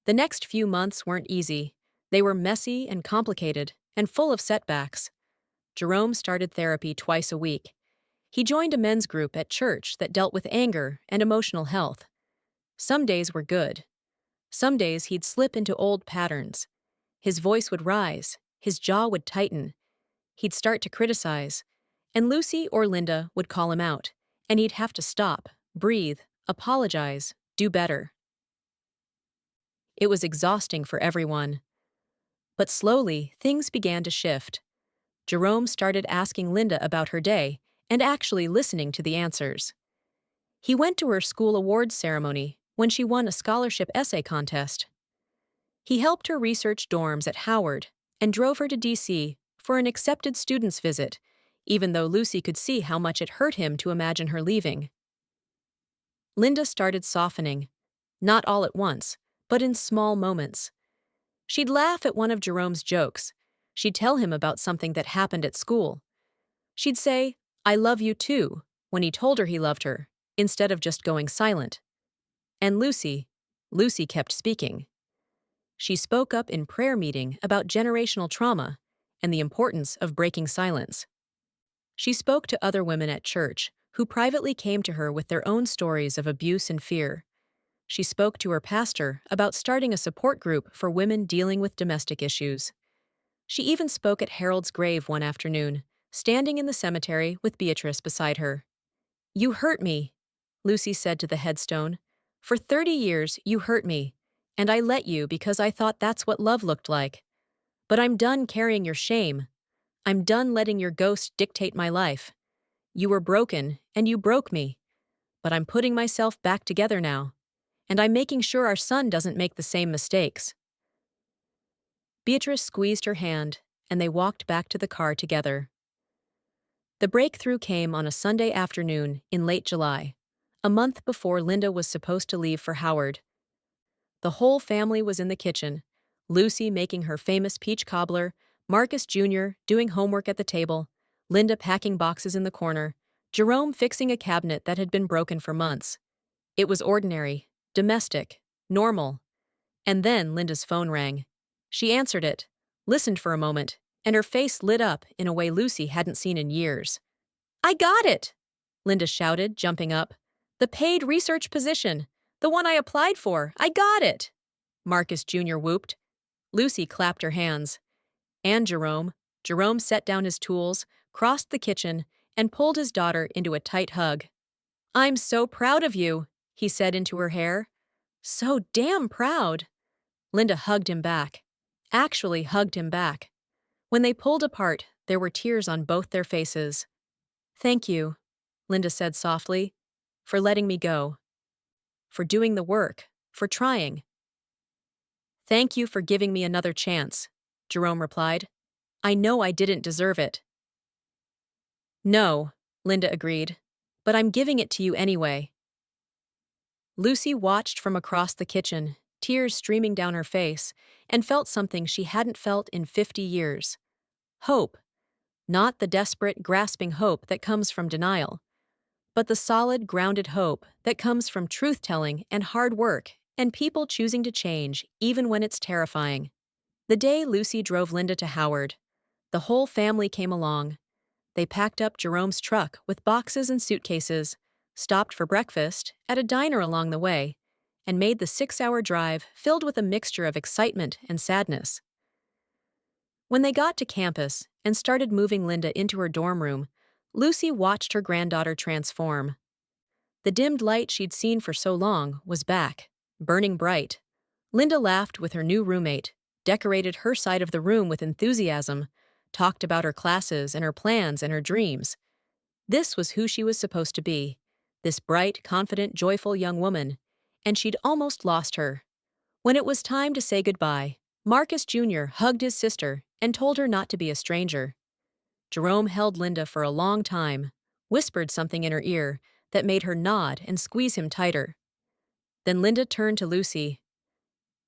The next few months weren't easy. They were messy and complicated and full of setbacks. Jerome started therapy twice a week. He joined a men's group at church that dealt with anger and emotional health. Some days were good. Some days he'd slip into old patterns. His voice would rise, his jaw would tighten. He'd start to criticize, and Lucy or Linda would call him out, and he'd have to stop, breathe, apologize, do better. It was exhausting for everyone. But slowly, things began to shift. Jerome started asking Linda about her day and actually listening to the answers. He went to her school awards ceremony when she won a scholarship essay contest. He helped her research dorms at Howard and drove her to D.C. for an accepted students visit, even though Lucy could see how much it hurt him to imagine her leaving. Linda started softening, not all at once, but in small moments. She'd laugh at one of Jerome's jokes. She'd tell him about something that happened at school. She'd say, "I love you too," when he told her he loved her, instead of just going silent. And Lucy kept speaking. She spoke up in prayer meeting about generational trauma and the importance of breaking silence. She spoke to other women at church who privately came to her with their own stories of abuse and fear. She spoke to her pastor about starting a support group for women dealing with domestic issues. She even spoke at Harold's grave one afternoon, standing in the cemetery with Beatrice beside her. "You hurt me," Lucy said to the headstone. "For 30 years, you hurt me, and I let you because I thought that's what love looked like. But I'm done carrying your shame. I'm done letting your ghost dictate my life. You were broken, and you broke me. But I'm putting myself back together now. And I'm making sure our son doesn't make the same mistakes." Beatrice squeezed her hand, and they walked back to the car together. The breakthrough came on a Sunday afternoon in late July, a month before Linda was supposed to leave for Howard. The whole family was in the kitchen, Lucy making her famous peach cobbler, Marcus Jr. doing homework at the table, Linda packing boxes in the corner, Jerome fixing a cabinet that had been broken for months. It was ordinary, domestic, normal. And then Linda's phone rang. She answered it, listened for a moment, and her face lit up in a way Lucy hadn't seen in years. "I got it!" Linda shouted, jumping up. "The paid research position! The one I applied for! I got it!" Marcus Jr. whooped. Lucy clapped her hands. And Jerome set down his tools, crossed the kitchen, and pulled his daughter into a tight hug. "I'm so proud of you," he said into her hair. "So damn proud." Linda hugged him back. Actually hugged him back. When they pulled apart, there were tears on both their faces. "Thank you," Linda said softly, "for letting me go. For doing the work. For trying." "Thank you for giving me another chance," Jerome replied. "I know I didn't deserve it." "No," Linda agreed, "but I'm giving it to you anyway." Lucy watched from across the kitchen, tears streaming down her face, and felt something she hadn't felt in 50 years. Hope. Not the desperate, grasping hope that comes from denial, but the solid, grounded hope that comes from truth-telling and hard work and people choosing to change even when it's terrifying. The day Lucy drove Linda to Howard, the whole family came along. They packed up Jerome's truck with boxes and suitcases, stopped for breakfast at a diner along the way, and made the 6-hour drive filled with a mixture of excitement and sadness. When they got to campus and started moving Linda into her dorm room, Lucy watched her granddaughter transform. The dimmed light she'd seen for so long was back, burning bright. Linda laughed with her new roommate, decorated her side of the room with enthusiasm, talked about her classes and her plans and her dreams. This was who she was supposed to be, this bright, confident, joyful young woman, and she'd almost lost her. When it was time to say goodbye, Marcus Jr. hugged his sister and told her not to be a stranger. Jerome held Linda for a long time, whispered something in her ear that made her nod and squeeze him tighter. Then Linda turned to Lucy.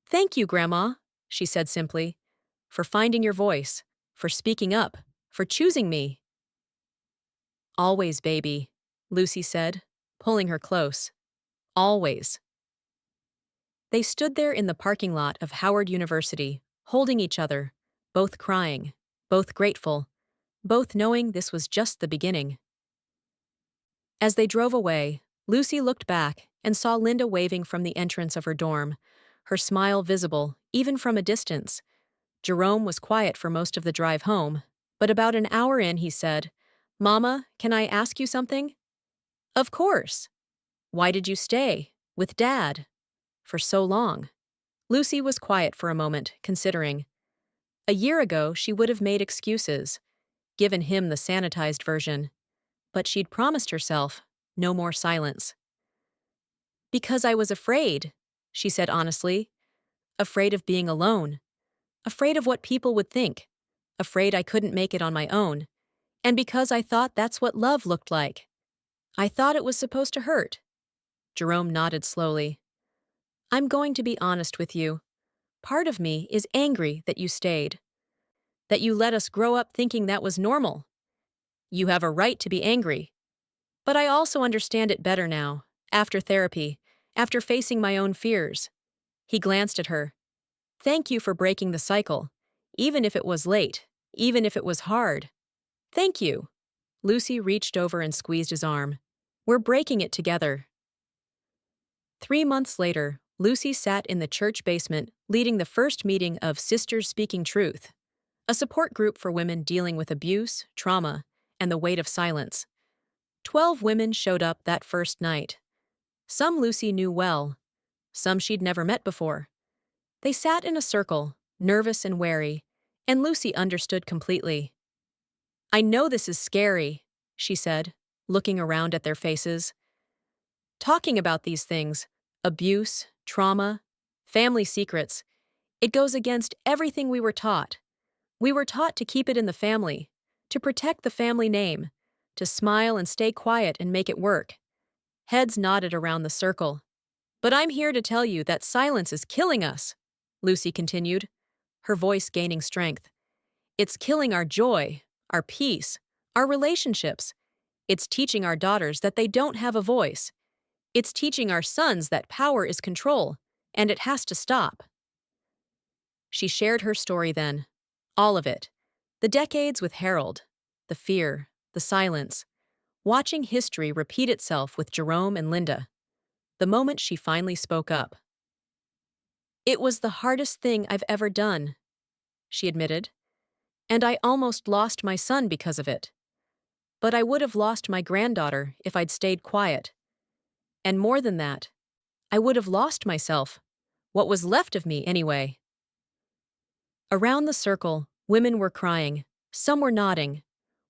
"Thank you, Grandma," she said simply, "for finding your voice, for speaking up, for choosing me." "Always, baby," Lucy said, pulling her close. "Always." They stood there in the parking lot of Howard University, holding each other, both crying, both grateful, both knowing this was just the beginning. As they drove away, Lucy looked back and saw Linda waving from the entrance of her dorm, her smile visible, even from a distance. Jerome was quiet for most of the drive home, but about an hour in he said, "Mama, can I ask you something?" "Of course." "Why did you stay with Dad for so long?" Lucy was quiet for a moment, considering. A year ago, she would have made excuses, given him the sanitized version. But she'd promised herself no more silence. "Because I was afraid," she said honestly. "Afraid of being alone. Afraid of what people would think. Afraid I couldn't make it on my own. And because I thought that's what love looked like. I thought it was supposed to hurt." Jerome nodded slowly. I'm going to be honest with you. Part of me is angry that you stayed, that you let us grow up thinking that was normal. You have a right to be angry. But I also understand it better now, after therapy, after facing my own fears. He glanced at her. Thank you for breaking the cycle, even if it was late, even if it was hard. Thank you. Lucy reached over and squeezed his arm. We're breaking it together. 3 months later, Lucy sat in the church basement leading the first meeting of Sisters Speaking Truth, a support group for women dealing with abuse, trauma, and the weight of silence. 12 women showed up that first night. Some Lucy knew well, some she'd never met before. They sat in a circle, nervous and wary, and Lucy understood completely. I know this is scary, she said, looking around at their faces. Talking about these things, abuse, trauma, family secrets, it goes against everything we were taught. We were taught to keep it in the family, to protect the family name, to smile and stay quiet and make it work. Heads nodded around the circle. But I'm here to tell you that silence is killing us, Lucy continued, her voice gaining strength. It's killing our joy, our peace, our relationships. It's teaching our daughters that they don't have a voice. It's teaching our sons that power is control, and it has to stop. She shared her story then. All of it. The decades with Harold. The fear. The silence. Watching history repeat itself with Jerome and Linda. The moment she finally spoke up. It was the hardest thing I've ever done, she admitted. And I almost lost my son because of it. But I would have lost my granddaughter if I'd stayed quiet. And more than that, I would have lost myself. What was left of me, anyway. Around the circle, women were crying. Some were nodding.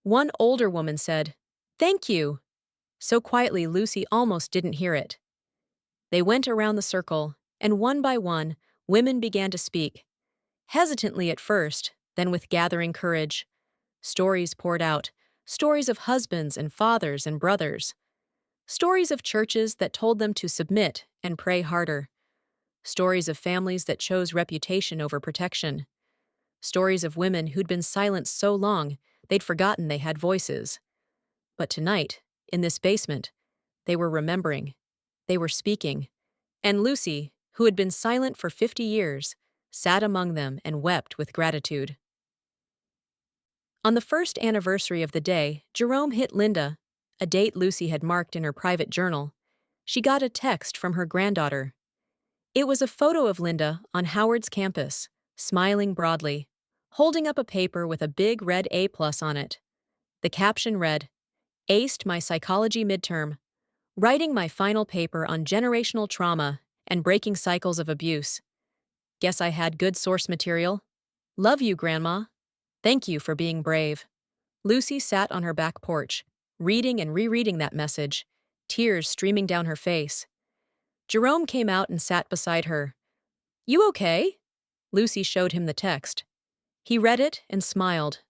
One older woman said, "Thank you," so quietly Lucy almost didn't hear it. They went around the circle, and one by one, women began to speak. Hesitantly at first, then with gathering courage. Stories poured out, stories of husbands and fathers and brothers. Stories of churches that told them to submit and pray harder. Stories of families that chose reputation over protection. Stories of women who'd been silent so long they'd forgotten they had voices. But tonight, in this basement, they were remembering. They were speaking. And Lucy, who had been silent for 50 years, sat among them and wept with gratitude. On the first anniversary of the day, Jerome hit Linda, a date Lucy had marked in her private journal. She got a text from her granddaughter. It was a photo of Linda on Howard's campus, smiling broadly, holding up a paper with a big red A+ on it. The caption read, "Aced my psychology midterm, writing my final paper on generational trauma and breaking cycles of abuse. Guess I had good source material. Love you, Grandma. Thank you for being brave." Lucy sat on her back porch, reading and rereading that message, tears streaming down her face. Jerome came out and sat beside her. "You okay?" Lucy showed him the text. He read it and smiled.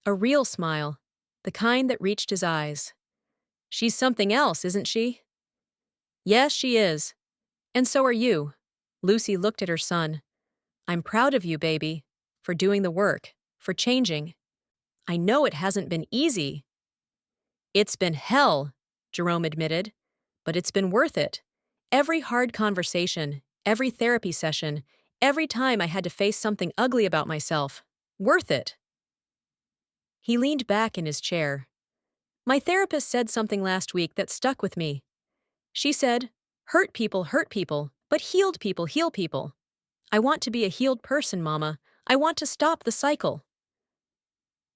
A real smile, the kind that reached his eyes. "She's something else, isn't she?" "Yes, she is. And so are you." Lucy looked at her son. "I'm proud of you, baby, for doing the work, for changing. I know it hasn't been easy." "It's been hell," Jerome admitted, "but it's been worth it. Every hard conversation, every therapy session, every time I had to face something ugly about myself. Worth it." He leaned back in his chair. "My therapist said something last week that stuck with me. She said, hurt people, but healed people heal people. I want to be a healed person, Mama. I want to stop the cycle."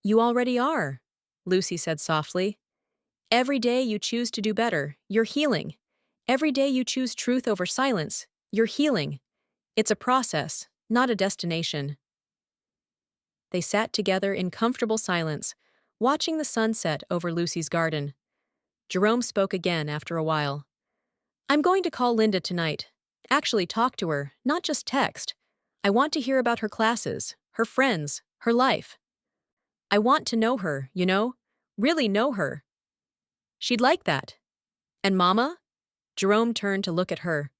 "You already are," Lucy said softly. "Every day you choose to do better, you're healing. Every day you choose truth over silence, you're healing. It's a process, not a destination." They sat together in comfortable silence, watching the sunset over Lucy's garden. Jerome spoke again after a while. "I'm going to call Linda tonight. Actually talk to her, not just text. I want to hear about her classes, her friends, her life. I want to know her, really know her. She'd like that. And Mama?" Jerome turned to look at her.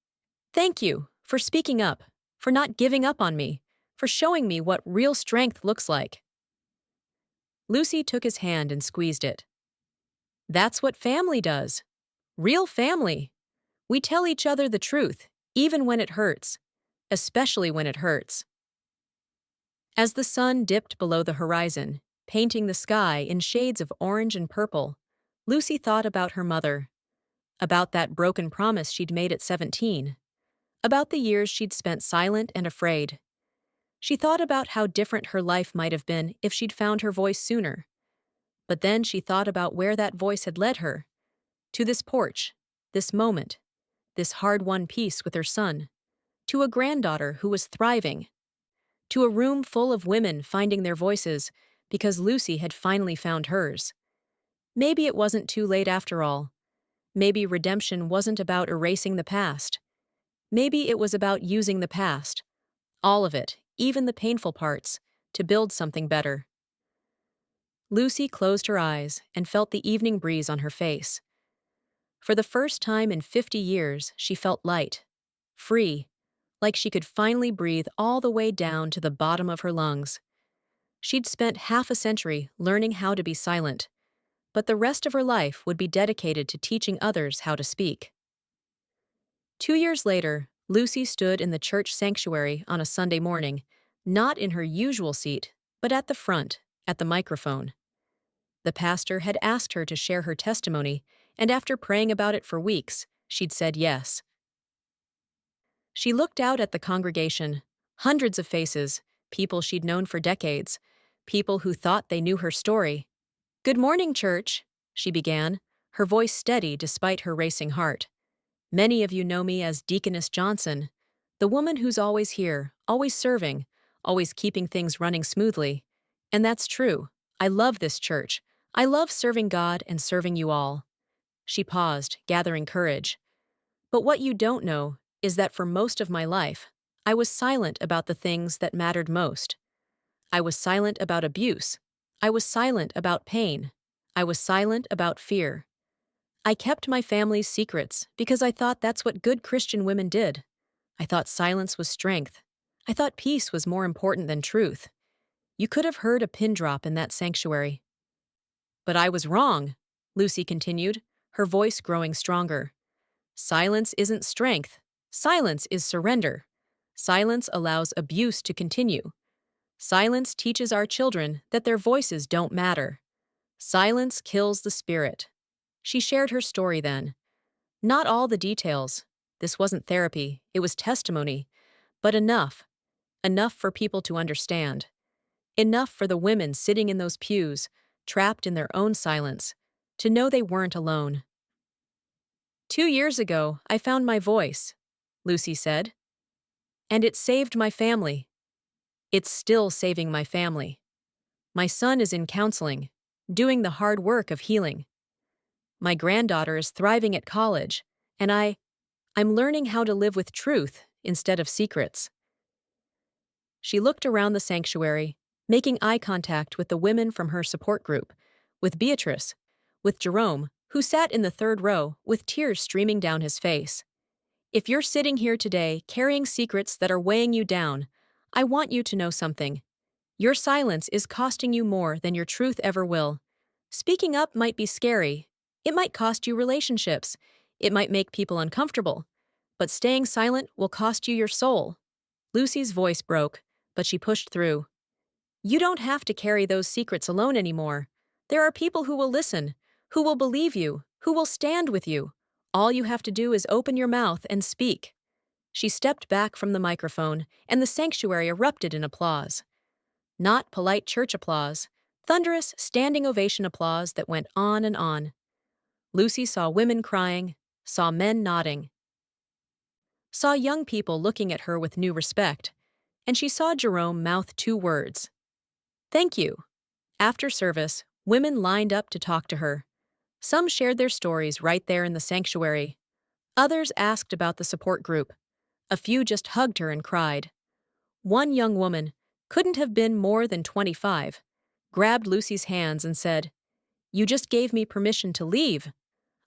Thank you for speaking up, for not giving up on me, for showing me what real strength looks like. Lucy took his hand and squeezed it. That's what family does. Real family. We tell each other the truth, even when it hurts, especially when it hurts. As the sun dipped below the horizon, painting the sky in shades of orange and purple, Lucy thought about her mother, about that broken promise she'd made at 17, about the years she'd spent silent and afraid. She thought about how different her life might have been if she'd found her voice sooner. But then she thought about where that voice had led her. To this porch, this moment, this hard-won peace with her son, to a granddaughter who was thriving, to a room full of women finding their voices because Lucy had finally found hers. Maybe it wasn't too late after all. Maybe redemption wasn't about erasing the past. Maybe it was about using the past, all of it, even the painful parts, to build something better. Lucy closed her eyes and felt the evening breeze on her face. For the first time in 50 years, she felt light, free, like she could finally breathe all the way down to the bottom of her lungs. She'd spent half a century learning how to be silent, but the rest of her life would be dedicated to teaching others how to speak. 2 years later, Lucy stood in the church sanctuary on a Sunday morning, not in her usual seat, but at the front, at the microphone. The pastor had asked her to share her testimony, and after praying about it for weeks, she'd said yes. She looked out at the congregation, hundreds of faces, people she'd known for decades, people who thought they knew her story. "Good morning, church," she began, her voice steady despite her racing heart. "Many of you know me as Deaconess Johnson, the woman who's always here, always serving, always keeping things running smoothly. And that's true. I love this church. I love serving God and serving you all." She paused, gathering courage. "But what you don't know is that for most of my life, I was silent about the things that mattered most. I was silent about abuse. I was silent about pain. I was silent about fear. I kept my family's secrets because I thought that's what good Christian women did. I thought silence was strength. I thought peace was more important than truth. You could have heard a pin drop in that sanctuary." "But I was wrong," Lucy continued, her voice growing stronger. "Silence isn't strength. Silence is surrender. Silence allows abuse to continue. Silence teaches our children that their voices don't matter. Silence kills the spirit." She shared her story then. Not all the details. This wasn't therapy, it was testimony. But enough. Enough for people to understand. Enough for the women sitting in those pews, trapped in their own silence, to know they weren't alone. "2 years ago, I found my voice," Lucy said. "And it saved my family. It's still saving my family. My son is in counseling, doing the hard work of healing. My granddaughter is thriving at college, and I'm learning how to live with truth instead of secrets." She looked around the sanctuary, making eye contact with the women from her support group, with Beatrice, with Jerome, who sat in the third row with tears streaming down his face. "If you're sitting here today carrying secrets that are weighing you down, I want you to know something. Your silence is costing you more than your truth ever will. Speaking up might be scary. It might cost you relationships. It might make people uncomfortable. But staying silent will cost you your soul." Lucy's voice broke, but she pushed through. "You don't have to carry those secrets alone anymore. There are people who will listen, who will believe you, who will stand with you. All you have to do is open your mouth and speak." She stepped back from the microphone, and the sanctuary erupted in applause. Not polite church applause, thunderous standing ovation applause that went on and on. Lucy saw women crying, saw men nodding, saw young people looking at her with new respect, and she saw Jerome mouth 2 words. "Thank you." After service, women lined up to talk to her. Some shared their stories right there in the sanctuary. Others asked about the support group. A few just hugged her and cried. One young woman, couldn't have been more than 25, grabbed Lucy's hands and said, "You just gave me permission to leave.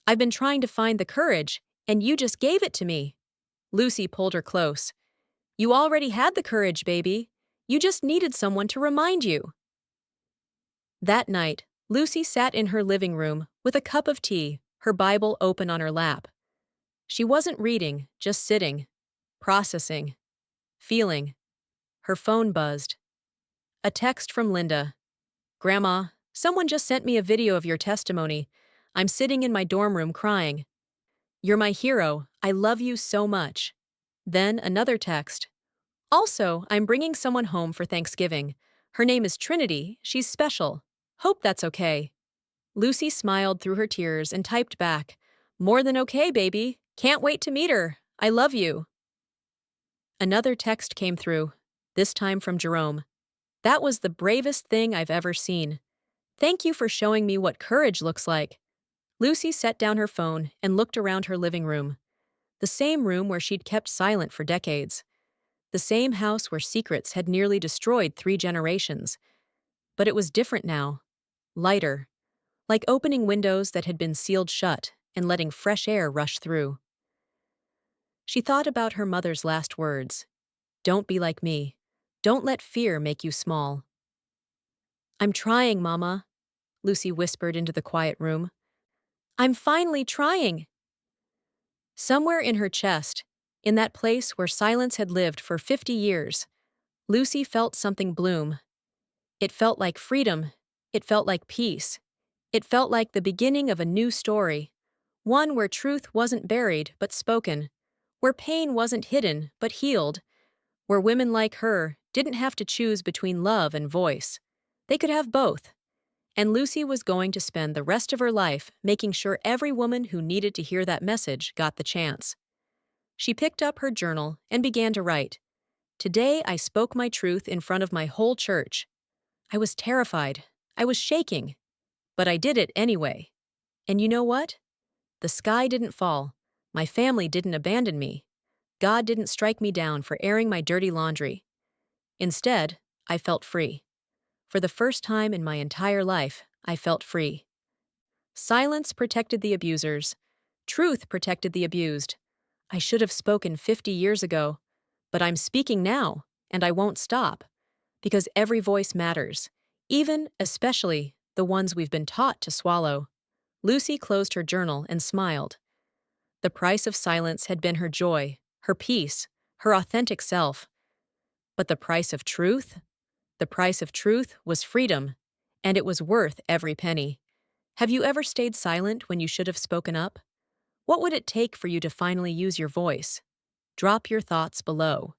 I've been trying to find the courage, And you just gave it to me. Lucy pulled her close. You already had the courage, baby. You just needed someone to remind you. That night, Lucy sat in her living room with a cup of tea, her Bible open on her lap. She wasn't reading, just sitting, processing, feeling. Her phone buzzed. A text from Linda. Grandma, someone just sent me a video of your testimony. I'm sitting in my dorm room crying. You're my hero. I love you so much. Then another text. Also, I'm bringing someone home for Thanksgiving. Her name is Trinity. She's special. Hope that's okay. Lucy smiled through her tears and typed back, More than okay, baby. Can't wait to meet her. I love you. Another text came through, this time from Jerome. That was the bravest thing I've ever seen. Thank you for showing me what courage looks like. Lucy set down her phone and looked around her living room. The same room where she'd kept silent for decades. The same house where secrets had nearly destroyed 3 generations. But it was different now. Lighter. Like opening windows that had been sealed shut and letting fresh air rush through. She thought about her mother's last words. Don't be like me. Don't let fear make you small. I'm trying, Mama, Lucy whispered into the quiet room. I'm finally trying. Somewhere in her chest, in that place where silence had lived for 50 years, Lucy felt something bloom. It felt like freedom. It felt like peace. It felt like the beginning of a new story, one where truth wasn't buried but spoken, where pain wasn't hidden but healed, where women like her didn't have to choose between love and voice. They could have both. And Lucy was going to spend the rest of her life making sure every woman who needed to hear that message got the chance. She picked up her journal and began to write. Today I spoke my truth in front of my whole church. I was terrified. I was shaking. But I did it anyway. And you know what? The sky didn't fall. My family didn't abandon me. God didn't strike me down for airing my dirty laundry. Instead, I felt free. For the first time in my entire life, I felt free. Silence protected the abusers. Truth protected the abused. I should have spoken 50 years ago, but I'm speaking now, and I won't stop. Because every voice matters, especially, the ones we've been taught to swallow. Lucy closed her journal and smiled. The price of silence had been her joy, her peace, her authentic self. But the price of truth? The price of truth was freedom, and it was worth every penny. Have you ever stayed silent when you should have spoken up? What would it take for you to finally use your voice? Drop your thoughts below.